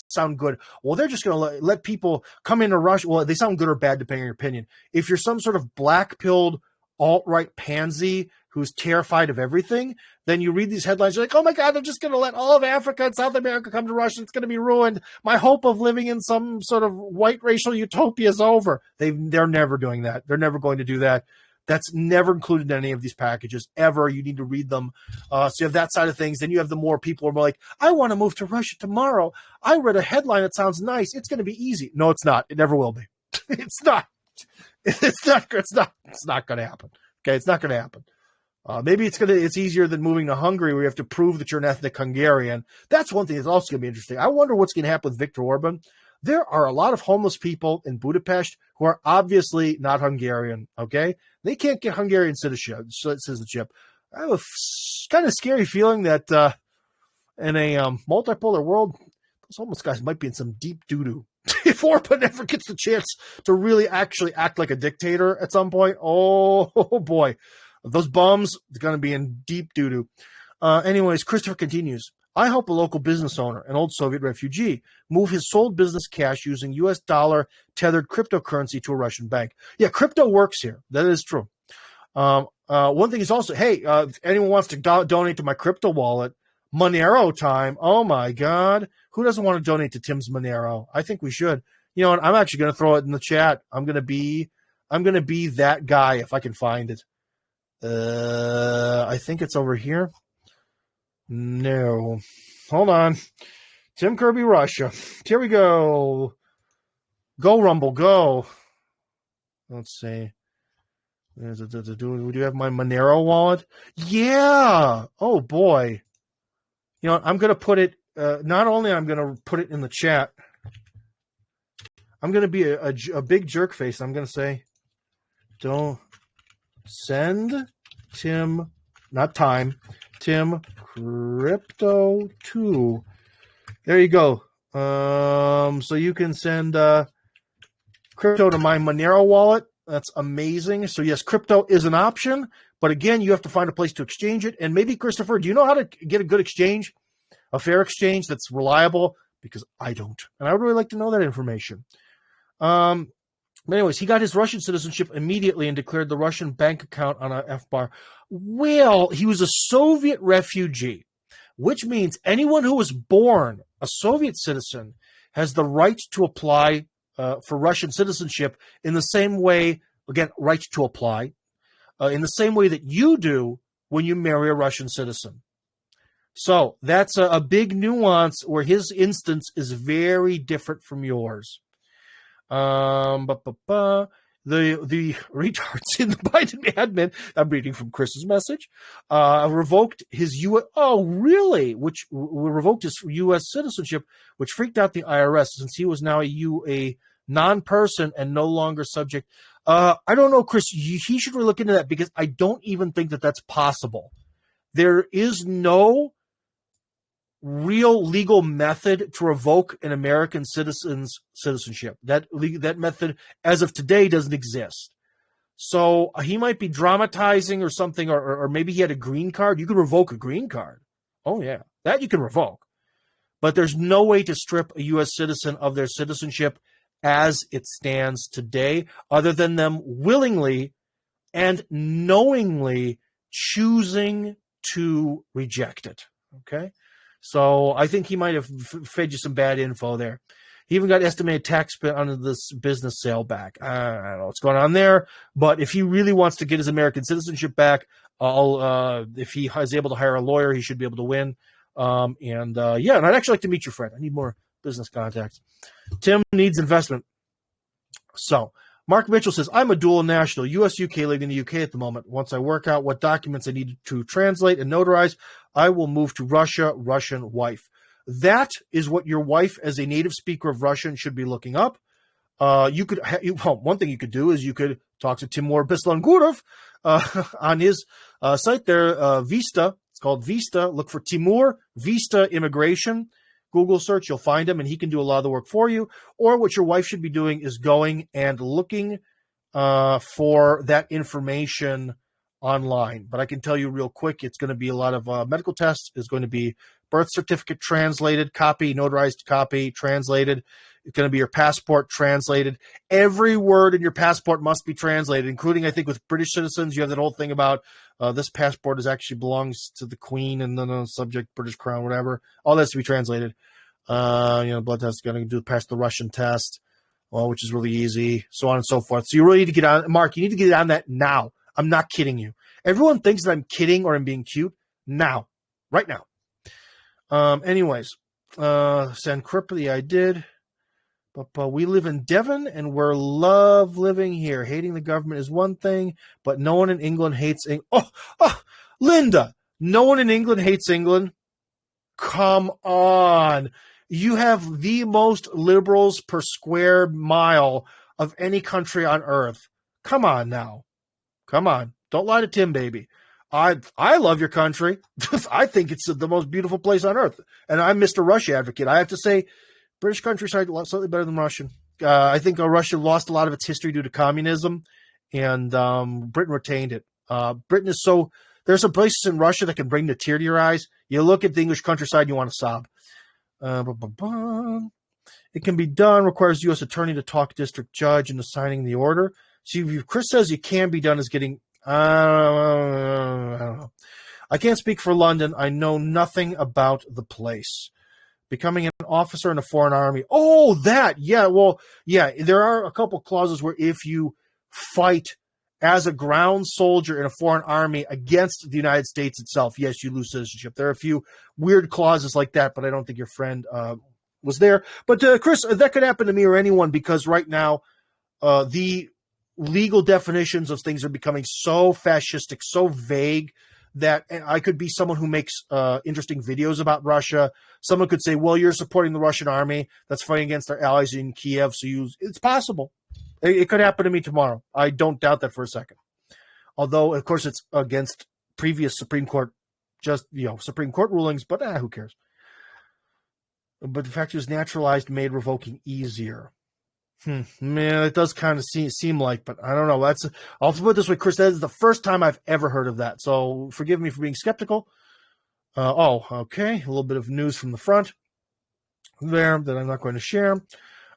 sound good. Well, they're just going to let people come into Russia. Well, they sound good or bad depending on your opinion. If you're some sort of black-pilled alt-right pansy who's terrified of everything, then you read these headlines, you're like, oh my God, they're just going to let all of Africa and South America come to Russia. It's going to be ruined. My hope of living in some sort of white racial utopia is over. They're never doing that. They're never going to do that. That's never included in any of these packages, ever. You need to read them. So you have that side of things. Then you have the more people who are like, I want to move to Russia tomorrow. I read a headline that sounds nice. It's going to be easy. No, it's not. It never will be. It's not. It's not going to happen. Okay, it's not going to happen. Maybe it's easier than moving to Hungary, where you have to prove that you're an ethnic Hungarian. That's one thing that's also going to be interesting. I wonder what's going to happen with Viktor Orban. There are a lot of homeless people in Budapest who are obviously not Hungarian, okay? They can't get Hungarian citizenship. I have a kind of scary feeling that in a multipolar world, those homeless guys might be in some deep doo-doo. If Orban ever gets the chance to really actually act like a dictator at some point, oh boy, those bums are going to be in deep doo-doo. Anyways, Christopher continues. I hope a local business owner, an old Soviet refugee, move his sold business cash using U.S. dollar tethered cryptocurrency to a Russian bank. Yeah, crypto works here. That is true. One thing is also, hey, if anyone wants to donate to my crypto wallet, Monero time. Oh my God. Who doesn't want to donate to Tim's Monero? I think we should. You know what? I'm actually going to throw it in the chat. I'm going to be that guy if I can find it. I think it's over here. No. Hold on. Tim Kirby Russia. Here we go. Go, Rumble, go. Let's see. Do you have my Monero wallet? Yeah. Oh, boy. You know, I'm going to put it, not only I'm going to put it in the chat, I'm going to be a big jerk face. I'm going to say, don't send Tim, not time, Tim Crypto 2. There you go. So you can send crypto to my Monero wallet. That's amazing. So yes, crypto is an option, but again, you have to find a place to exchange it. And maybe, Christopher, do you know how to get a good exchange, a fair exchange that's reliable? Because I don't, and I would really like to know that information. But anyways, he got his Russian citizenship immediately and declared the Russian bank account on a F-bar. Well, he was a Soviet refugee, which means anyone who was born a Soviet citizen has the right to apply for Russian citizenship in the same way, again, right to apply, in the same way that you do when you marry a Russian citizen. So that's a big nuance where his instance is very different from yours. The retards in the Biden admin, I'm reading from Chris's message, revoked his U.S. Oh, really? Which revoked his U.S. citizenship, which freaked out the IRS since he was now a non-person and no longer subject. I don't know, Chris. He should really look into that because I don't even think that that's possible. There is no real legal method to revoke an American citizen's citizenship. That method, as of today, doesn't exist. So he might be dramatizing or something, or maybe he had a green card. You can revoke a green card. Oh, yeah. That you can revoke. But there's no way to strip a U.S. citizen of their citizenship as it stands today, other than them willingly and knowingly choosing to reject it. Okay? So I think he might have fed you some bad info there. He even got estimated tax on this business sale back. I don't know what's going on there, but if he really wants to get his American citizenship back, if he is able to hire a lawyer, he should be able to win. And I'd actually like to meet your friend. I need more business contacts. Tim needs investment. So Mark Mitchell says, I'm a dual national, U.S., U.K., living in the U.K. at the moment. Once I work out what documents I need to translate and notarize, I will move to Russia, Russian wife. That is what your wife, as a native speaker of Russian, should be looking up. One thing you could do is you could talk to Timur Bislangurov on his site there, Vista. It's called Vista. Look for Timur Vista Immigration. Google search, you'll find him, and he can do a lot of the work for you. Or what your wife should be doing is going and looking for that information online. But I can tell you real quick, it's going to be a lot of medical tests. It's going to be birth certificate translated, copy, notarized copy, translated. It's going to be your passport translated. Every word in your passport must be translated, including, I think, with British citizens, you have that whole thing about this passport actually belongs to the Queen and then the subject, British Crown, whatever. All that has to be translated. Blood test is going to pass the Russian test, which is really easy, so on and so forth. So you really need to get on, Mark, you need to get on that now. I'm not kidding you. Everyone thinks that I'm kidding or I'm being cute. Now. Right now. Send Cripply, I did. But we live in Devon, and we're love living here. Hating the government is one thing, but no one in England hates England. Linda, no one in England hates England? Come on. You have the most liberals per square mile of any country on earth. Come on now. Come on. Don't lie to Tim, baby. I love your country. I think it's the most beautiful place on earth. And I'm Mr. Russia advocate. I have to say, British countryside slightly better than Russian. I think Russia lost a lot of its history due to communism, and Britain retained it. Britain is so – there's some places in Russia that can bring the tear to your eyes. You look at the English countryside and you want to sob. It can be done, requires U.S. attorney to talk district judge into signing the order. See, Chris says it can be done as getting I don't know. I can't speak for London. I know nothing about the place. Becoming an officer in a foreign army. Oh, that. Yeah, well, yeah, there are a couple clauses where if you fight as a ground soldier in a foreign army against the United States itself, yes, you lose citizenship. There are a few weird clauses like that, but I don't think your friend was there. But, Chris, that could happen to me or anyone because right now the legal definitions of things are becoming so fascistic, so vague, that I could be someone who makes interesting videos about Russia. Someone could say, well, you're supporting the Russian army that's fighting against our allies in Kiev. So it's possible. It could happen to me tomorrow. I don't doubt that for a second. Although, of course, it's against previous Supreme Court, Supreme Court rulings, but who cares? But the fact it was naturalized made revoking easier. Man, it does kind of seem like, but I don't know. I'll put it this way, Chris. That is the first time I've ever heard of that. So forgive me for being skeptical. Okay. A little bit of news from the front there that I'm not going to share.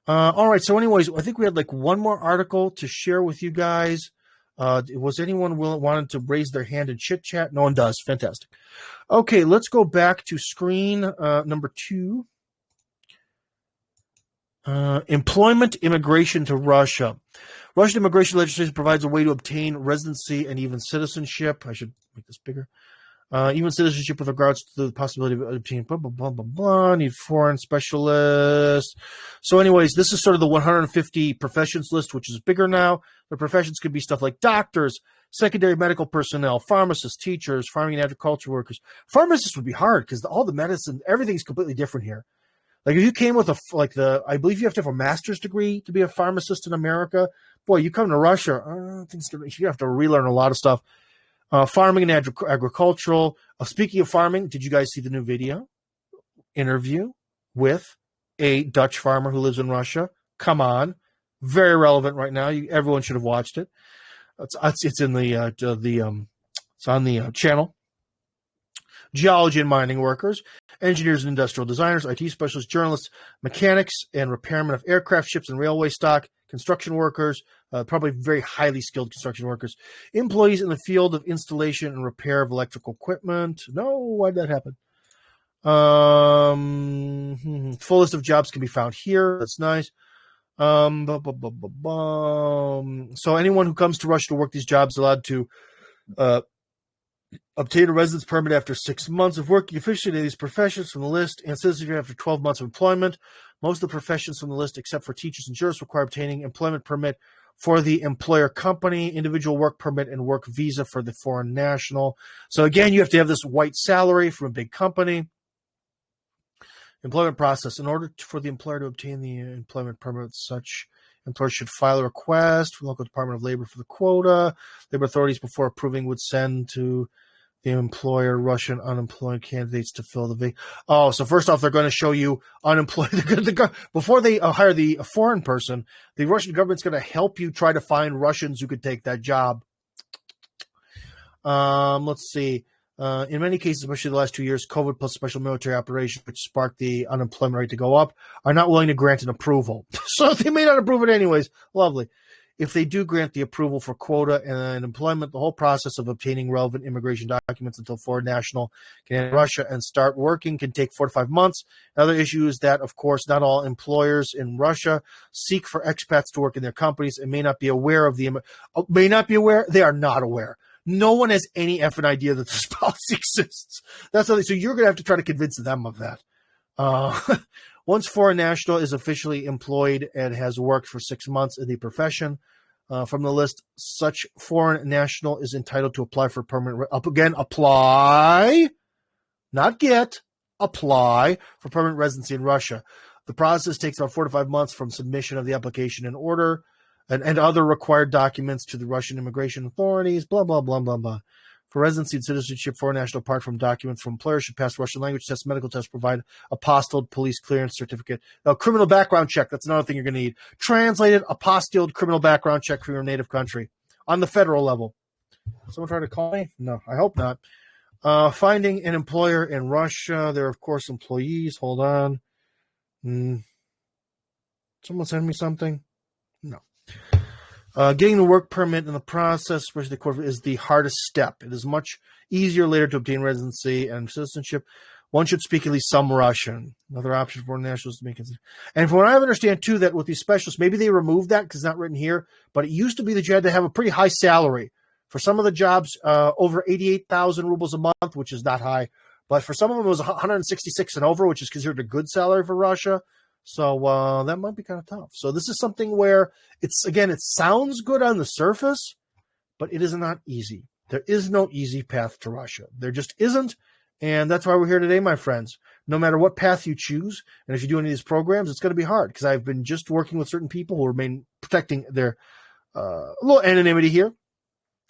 All right. So anyways, I think we had like one more article to share with you guys. Was anyone wanted to raise their hand and chit chat? No one does. Fantastic. Okay. Let's go back to screen number 2. Employment immigration to Russia. Russian immigration legislation provides a way to obtain residency and even citizenship. I should make this bigger. Even citizenship with regards to the possibility of obtaining blah, blah, blah, blah, blah. Need foreign specialists. So anyways, this is sort of the 150 professions list, which is bigger now. The professions could be stuff like doctors, secondary medical personnel, pharmacists, teachers, farming and agriculture workers. Pharmacists would be hard because all the medicine, everything's completely different here. Like if you came with I believe you have to have a master's degree to be a pharmacist in America. Boy, you come to Russia, you have to relearn a lot of stuff. Farming and agricultural. Speaking of farming, did you guys see the new video interview with a Dutch farmer who lives in Russia? Come on, very relevant right now. Everyone should have watched it. It's in it's on the channel. Geology and mining workers, engineers and industrial designers, IT specialists, journalists, mechanics and repairmen of aircraft, ships, and railway stock, construction workers, probably very highly skilled construction workers, employees in the field of installation and repair of electrical equipment. No, why did that happen? Full list of jobs can be found here. That's nice. So anyone who comes to Russia to work these jobs is allowed to obtain a residence permit after 6 months of working officially in these professions from the list, and citizenship after 12 months of employment. Most of the professions from the list, except for teachers and jurists, require obtaining employment permit for the employer company, individual work permit, and work visa for the foreign national. So again, you have to have this white salary from a big company. Employment process. In order for the employer to obtain the employment permit, such employer should file a request for the local Department of Labor for the quota. Labor authorities, before approving, would send to the employer Russian unemployed candidates to fill the vacancy. Oh, so first off, they're going to show you unemployed. Before they hire the foreign person, the Russian government's going to help you try to find Russians who could take that job. Let's see. In many cases, especially the last 2 years, COVID plus special military operation, which sparked the unemployment rate to go up, are not willing to grant an approval. So they may not approve it anyways. Lovely. If they do grant the approval for quota and employment, the whole process of obtaining relevant immigration documents until foreign national can enter Russia and start working can take 4 to 5 months. Another issue is that, of course, not all employers in Russia seek for expats to work in their companies and may not be aware of the may not be aware. They are not aware. No one has any effing idea that this policy exists. That's how so you're going to have to try to convince them of that. Once foreign national is officially employed and has worked for 6 months in the profession, from the list, such foreign national is entitled to apply for permanent. Apply, not get. Apply for permanent residency in Russia. The process takes about 4 to 5 months from submission of the application in order. And other required documents to the Russian immigration authorities, blah, blah, blah, blah, blah. For residency and citizenship, foreign national, apart from documents from employers, should pass Russian language tests, medical tests, provide apostilled police clearance certificate. Now, criminal background check, that's another thing you're going to need. Translated, apostilled criminal background check from your native country on the federal level. Someone trying to call me? No, I hope not. Finding an employer in Russia. There are, of course, employees. Hold on. Someone send me something? No. Getting the work permit in the process, especially the court, is the hardest step. It is much easier later to obtain residency and citizenship. One should speak at least some Russian. Another option for nationals to make it. And from what I understand, too, that with these specialists, maybe they removed that because it's not written here, but it used to be that you had to have a pretty high salary. For some of the jobs, over 88,000 rubles a month, which is not high. But for some of them, it was 166 and over, which is considered a good salary for Russia. So that might be kind of tough. So this is something where it sounds good on the surface, but it is not easy. There is no easy path to Russia. There just isn't. And that's why we're here today, my friends. No matter what path you choose, and if you do any of these programs, it's going to be hard because I've been just working with certain people who remain protecting their little anonymity here.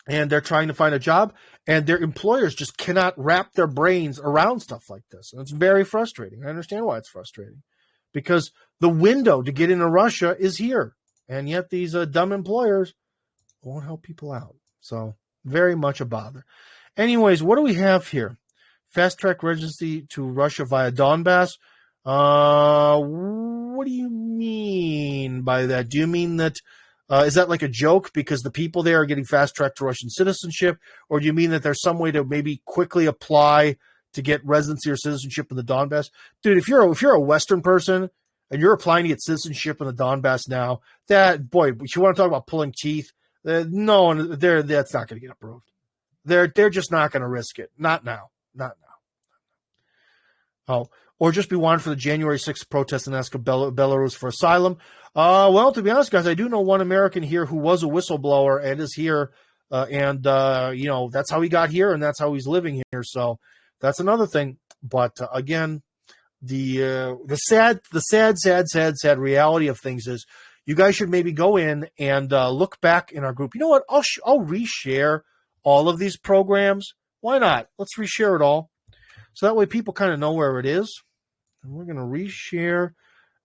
And they're trying to find a job, and their employers just cannot wrap their brains around stuff like this. And it's very frustrating. I understand why it's frustrating. Because the window to get into Russia is here. And yet these dumb employers won't help people out. So very much a bother. Anyways, what do we have here? Fast track residency to Russia via Donbass. What do you mean by that? Do you mean that, is that like a joke because the people there are getting fast tracked to Russian citizenship? Or do you mean that there's some way to maybe quickly apply to get residency or citezenship in the Donbass? Dude, if you're a Western person and you're applying to get citizenship in the Donbass now, that, boy, you want to talk about pulling teeth? No, that's not going to get approved. They're just not going to risk it. Not now. Not now. Oh, or just be wanted for the January 6th protest and ask Belarus for asylum. Well, to be honest, guys, I do know one American here who was a whistleblower and is here, and that's how he got here and that's how he's living here. So that's another thing. But again, the sad reality of things is you guys should maybe go in and look back in our group. You know what? I'll reshare all of these programs. Why not? Let's reshare it all. So that way people kind of know where it is. And we're going to reshare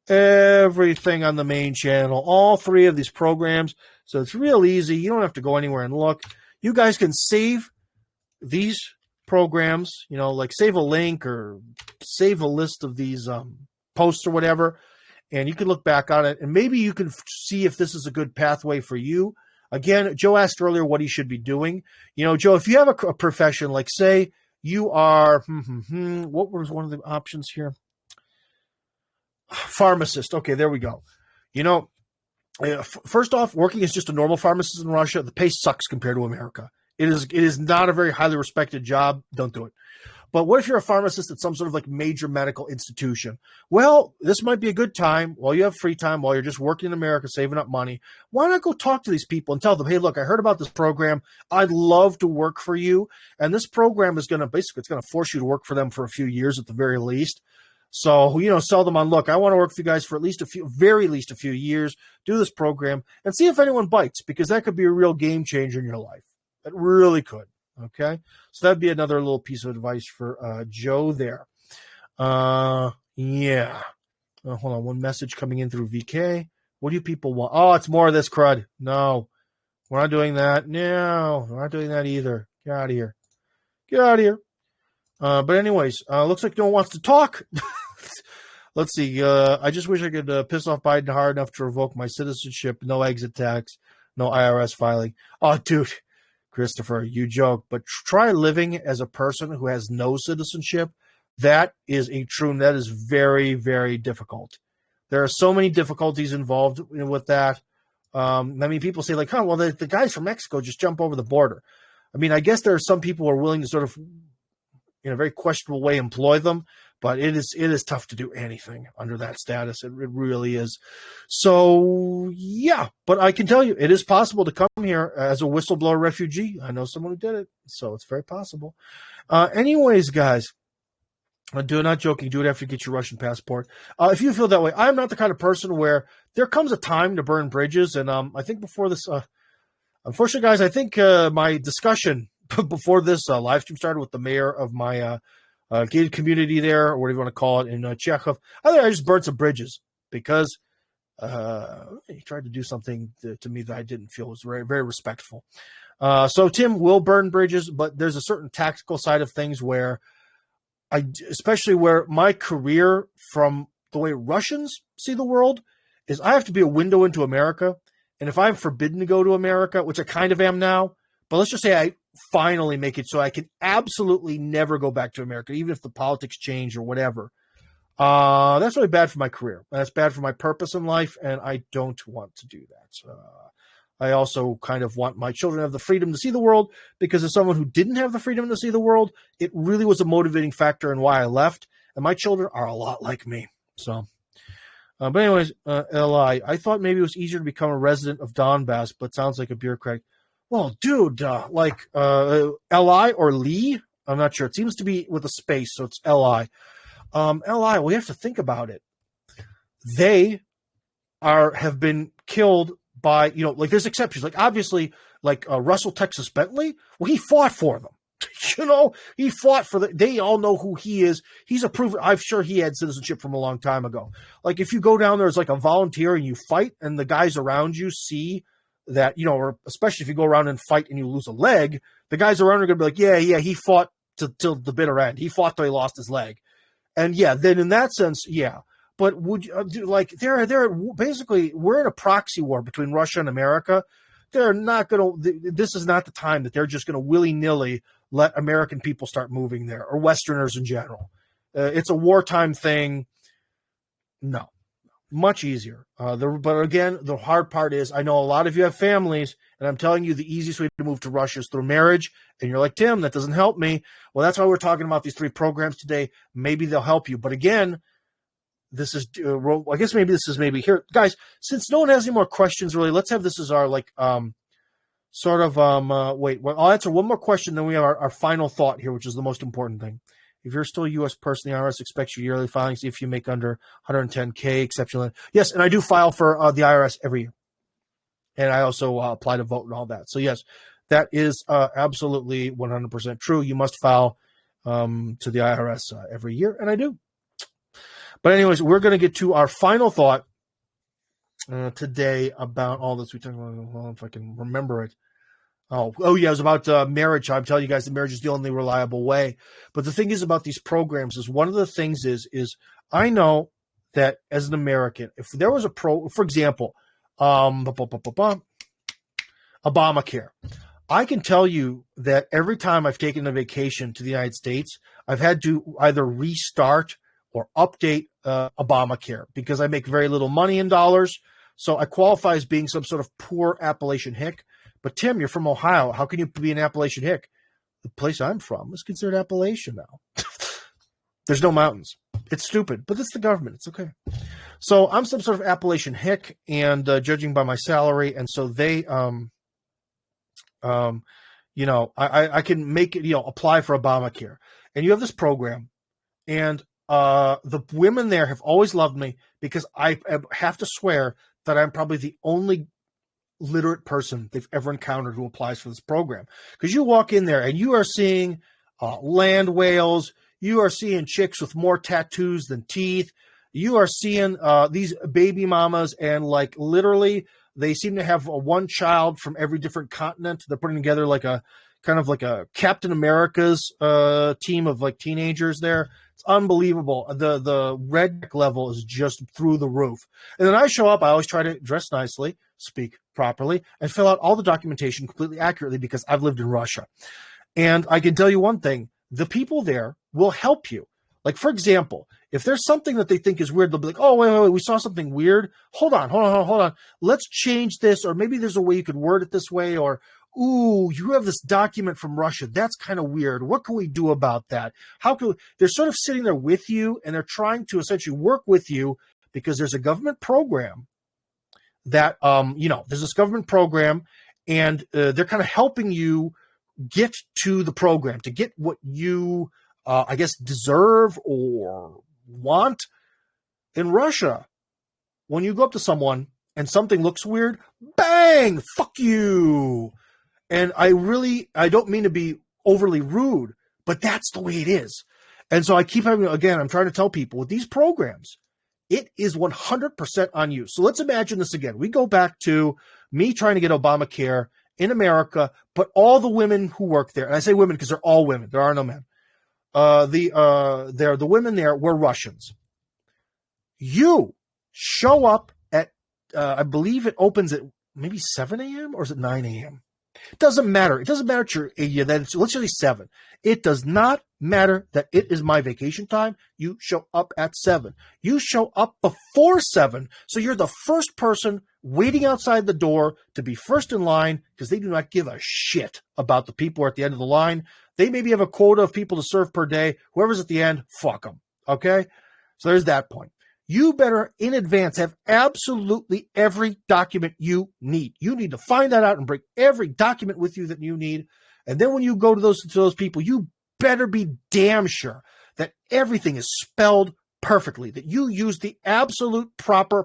everything on the main channel, all 3 of these programs. So it's real easy. You don't have to go anywhere and look. You guys can save these programs, like save a link or save a list of these posts or whatever, and you can look back on it, and maybe you can see if this is a good pathway for you. Again, Joe asked earlier what he should be doing. Joe, if you have a profession, like say you are, what was one of the options here? Pharmacist. Okay, there we go. You know, first off, working as just a normal pharmacist in Russia, the pay sucks compared to America. It is not a very highly respected job. Don't do it. But what if you're a pharmacist at some sort of like major medical institution? Well, this might be a good time while you have free time, while you're just working in America, saving up money. Why not go talk to these people and tell them, hey, look, I heard about this program. I'd love to work for you. And this program is going to it's going to force you to work for them for a few years at the very least. So, sell them on, look, I want to work for you guys for very least a few years, do this program and see if anyone bites, because that could be a real game changer in your life. It really could. Okay. So that'd be another little piece of advice for Joe there. Yeah. Hold on. One message coming in through VK. What do people want? Oh, it's more of this crud. No, we're not doing that. No, we're not doing that either. Get out of here. Get out of here. But anyways, looks like no one wants to talk. Let's see. I just wish I could piss off Biden hard enough to revoke my citizenship. No exit tax. No IRS filing. Oh, dude. Christopher, you joke, but try living as a person who has no citizenship. That is very, very difficult. There are so many difficulties involved with that. People say like, well, the guys from Mexico just jump over the border. I mean, I guess there are some people who are willing to sort of, in a very questionable way, employ them, but it is tough to do anything under that status. It really is. So, yeah, but I can tell you, it is possible to come here as a whistleblower refugee. I know someone who did it, so it's very possible. Anyways, guys, not joking. Do it after you get your Russian passport. If you feel that way, I'm not the kind of person where there comes a time to burn bridges. And I think before this, unfortunately, guys, I think my discussion before this live stream started with the mayor of my gated community there, or whatever you want to call it, in Chekhov. I think I just burned some bridges because he tried to do something to me that I didn't feel was very, very respectful. So Tim will burn bridges, but there's a certain tactical side of things where especially where my career from the way Russians see the world is, I have to be a window into America. And if I'm forbidden to go to America, which I kind of am now, but let's just say I finally make it so I can absolutely never go back to America, even if the politics change or whatever. That's really bad for my career. That's bad for my purpose in life, and I don't want to do that. I also kind of want my children to have the freedom to see the world, because as someone who didn't have the freedom to see the world, it really was a motivating factor in why I left. And my children are a lot like me. So, but anyways, LI, I thought maybe it was easier to become a resident of Donbass, but sounds like a bureaucrat. Well, dude, LI or Lee, I'm not sure. It seems to be with a space, so it's LI. LI, we have to think about it. They have been killed by, like there's exceptions. Like obviously, like Russell Texas Bentley, well, he fought for them. He fought for they all know who he is. He's a proven, I'm sure he had citizenship from a long time ago. Like if you go down there as like a volunteer and you fight and the guys around you see that, or especially if you go around and fight and you lose a leg, the guys around are going to be like, yeah, he fought till the bitter end. He fought till he lost his leg. And yeah, then in that sense, yeah. But would you they're basically, we're in a proxy war between Russia and America. They're not going to, this is not the time that they're just going to willy-nilly let American people start moving there, or Westerners in general. It's a wartime thing. No. Much easier. But again, the hard part is, I know a lot of you have families, and I'm telling you the easiest way to move to Russia is through marriage. And you're like, Tim, that doesn't help me. Well, that's why we're talking about these 3 programs today. Maybe they'll help you. But again, this is, I guess maybe this is here. Guys, since no one has any more questions, really, let's have this as our, I'll answer one more question, then we have our final thought here, which is the most important thing. If you're still a U.S. person, the IRS expects your yearly filings if you make under 110K, exceptionally. Yes, and I do file for the IRS every year. And I also apply to vote and all that. So, yes, that is absolutely 100% true. You must file to the IRS every year, and I do. But anyways, we're going to get to our final thought today about all this. We talked about, if I can remember it. Oh yeah, it was about marriage. I'm telling you guys that marriage is the only reliable way. But the thing is about these programs is, one of the things is I know that as an American, if there was for example, Obamacare, I can tell you that every time I've taken a vacation to the United States, I've had to either restart or update Obamacare because I make very little money in dollars. So I qualify as being some sort of poor Appalachian hick. But Tim, you're from Ohio. How can you be an Appalachian hick? The place I'm from is considered Appalachian now. There's no mountains. It's stupid, but it's the government. It's okay. So I'm some sort of Appalachian hick, and judging by my salary, and so they, I can make it, apply for Obamacare. And you have this program, and the women there have always loved me because I have to swear that I'm probably the only literate person they've ever encountered who applies for this program. Because you walk in there and you are seeing land whales, you are seeing chicks with more tattoos than teeth, you are seeing these baby mamas, and like literally they seem to have one child from every different continent. They're putting together like a kind of like a Captain America's team of like teenagers there. It's unbelievable. The red level is just through the roof. And then I show up. I always try to dress nicely, speak properly, and fill out all the documentation completely accurately because I've lived in Russia. And I can tell you one thing. The people there will help you. Like, for example, if there's something that they think is weird, they'll be like, oh, wait, we saw something weird. Hold on. Let's change this. Or maybe there's a way you could word it this way. Or, ooh, you have this document from Russia. That's kind of weird. What can we do about that? They're sort of sitting there with you, and they're trying to essentially work with you because there's a government program that, there's this government program, and they're kind of helping you get to the program, to get what you, deserve or want. In Russia, when you go up to someone and something looks weird, bang, fuck you. And I don't mean to be overly rude, but that's the way it is. And so I keep having, again, I'm trying to tell people with these programs, it is 100% on you. So let's imagine this again. We go back to me trying to get Obamacare in America, but all the women who work there, and I say women because they're all women, there are no men. The women there were Russians. You show up at, I believe it opens at maybe 7 a.m. or is it 9 a.m.? It doesn't matter. It doesn't matter that it's literally 7. It does not matter that it is my vacation time. You show up at 7. You show up before 7. So you're the first person waiting outside the door to be first in line because they do not give a shit about the people who are at the end of the line. They maybe have a quota of people to serve per day. Whoever's at the end, fuck them. Okay? So there's that point. You better in advance have absolutely every document you need. You need to find that out and bring every document with you that you need. And then when you go to those people, you better be damn sure that everything is spelled perfectly, that you use the absolute proper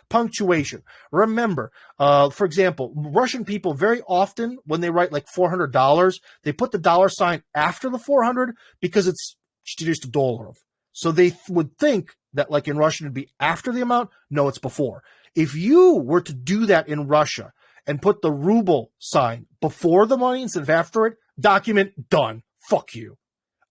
punctuation. Remember, for example, Russian people very often, when they write like $400, they put the dollar sign after the 400 because it's $400. So they would think that like in Russian it'd be after the amount. No, it's before. If you were to do that in Russia and put the ruble sign before the money instead of after it, document done. Fuck you.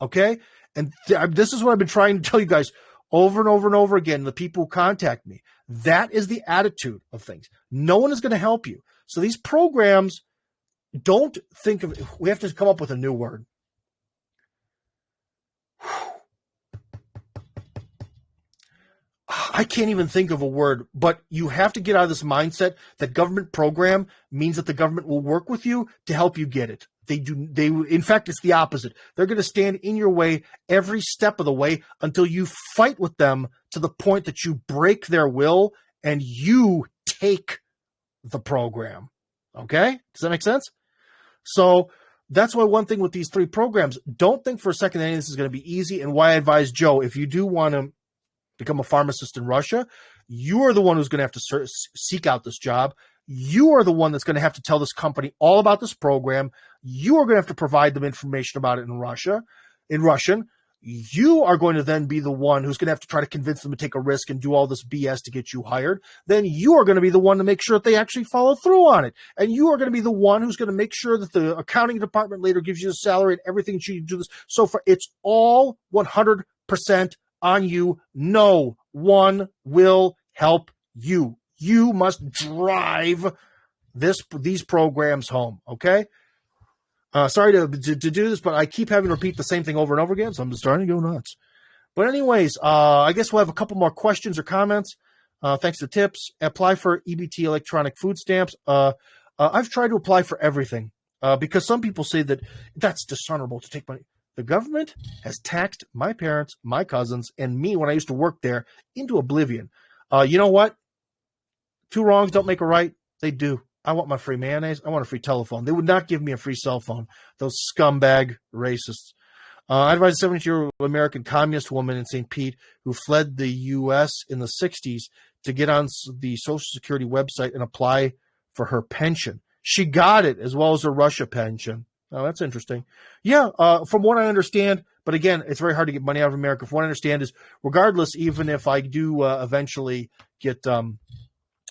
Okay? And this is what I've been trying to tell you guys over and over and over again, the people who contact me. That is the attitude of things. No one is going to help you. So these programs, don't think of, we have to come up with a new word. I can't even think of a word, but you have to get out of this mindset that government program means that the government will work with you to help you get it. In fact, it's the opposite. They're going to stand in your way every step of the way until you fight with them to the point that you break their will and you take the program. Okay? Does that make sense? So that's why one thing with these 3 programs, don't think for a second that any of this is going to be easy, and why I advise Joe, if you do want to become a pharmacist in Russia, you are the one who's going to have to seek out this job. You are the one that's going to have to tell this company all about this program. You are going to have to provide them information about it in Russian. You are going to then be the one who's going to have to try to convince them to take a risk and do all this BS to get you hired. Then you are going to be the one to make sure that they actually follow through on it. And you are going to be the one who's going to make sure that the accounting department later gives you the salary and everything you do this. So far, it's all 100% on you. No one will help you. You must drive these programs home, okay? Sorry to do this, but I keep having to repeat the same thing over and over again, so I'm just starting to go nuts. But anyways, I guess we'll have a couple more questions or comments. Thanks to tips. Apply for EBT electronic food stamps. I've tried to apply for everything because some people say that that's dishonorable to take money. The government has taxed my parents, my cousins, and me when I used to work there into oblivion. You know what? Two wrongs don't make a right. They do. I want my free mayonnaise. I want a free telephone. They would not give me a free cell phone. Those scumbag racists. I advised a 70-year-old American communist woman in St. Pete who fled the U.S. in the 60s to get on the Social Security website and apply for her pension. She got it, as well as her Russia pension. Oh, that's interesting. Yeah, from what I understand, but again, it's very hard to get money out of America. From what I understand is, regardless, even if I do eventually get in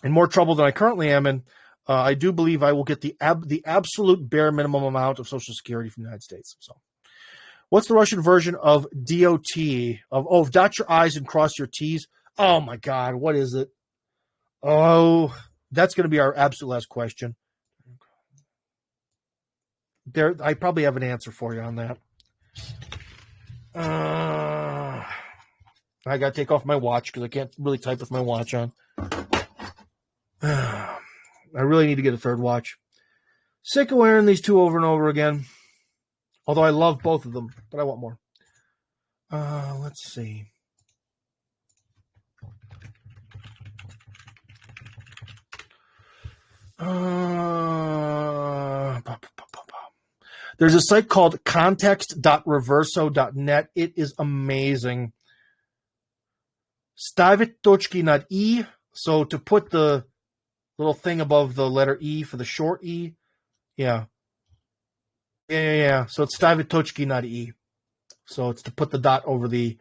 more trouble than I currently am in, I do believe I will get the absolute bare minimum amount of Social Security from the United States. So, what's the Russian version of DOT? Of dot your I's and cross your T's? Oh my God, what is it? Oh, that's going to be our absolute last question. I probably have an answer for you on that. I got to take off my watch because I can't really type with my watch on. I really need to get a third watch. Sick of wearing these two over and over again. Although I love both of them, but I want more. Let's see. There's a site called context.reverso.net. It is amazing. Stavit точки над I. So to put the little thing above the letter E for the short E. Yeah. So it's stavit точки над I. So it's to put the dot over the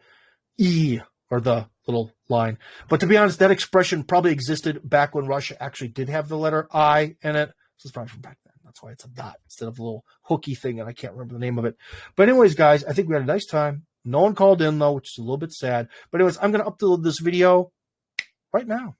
E, or the little line. But to be honest, that expression probably existed back when Russia actually did have the letter I in it. So it's probably from back then. That's why it's a dot instead of a little hooky thing, and I can't remember the name of it. But anyways, guys, I think we had a nice time. No one called in, though, which is a little bit sad. But anyways, I'm going to upload this video right now.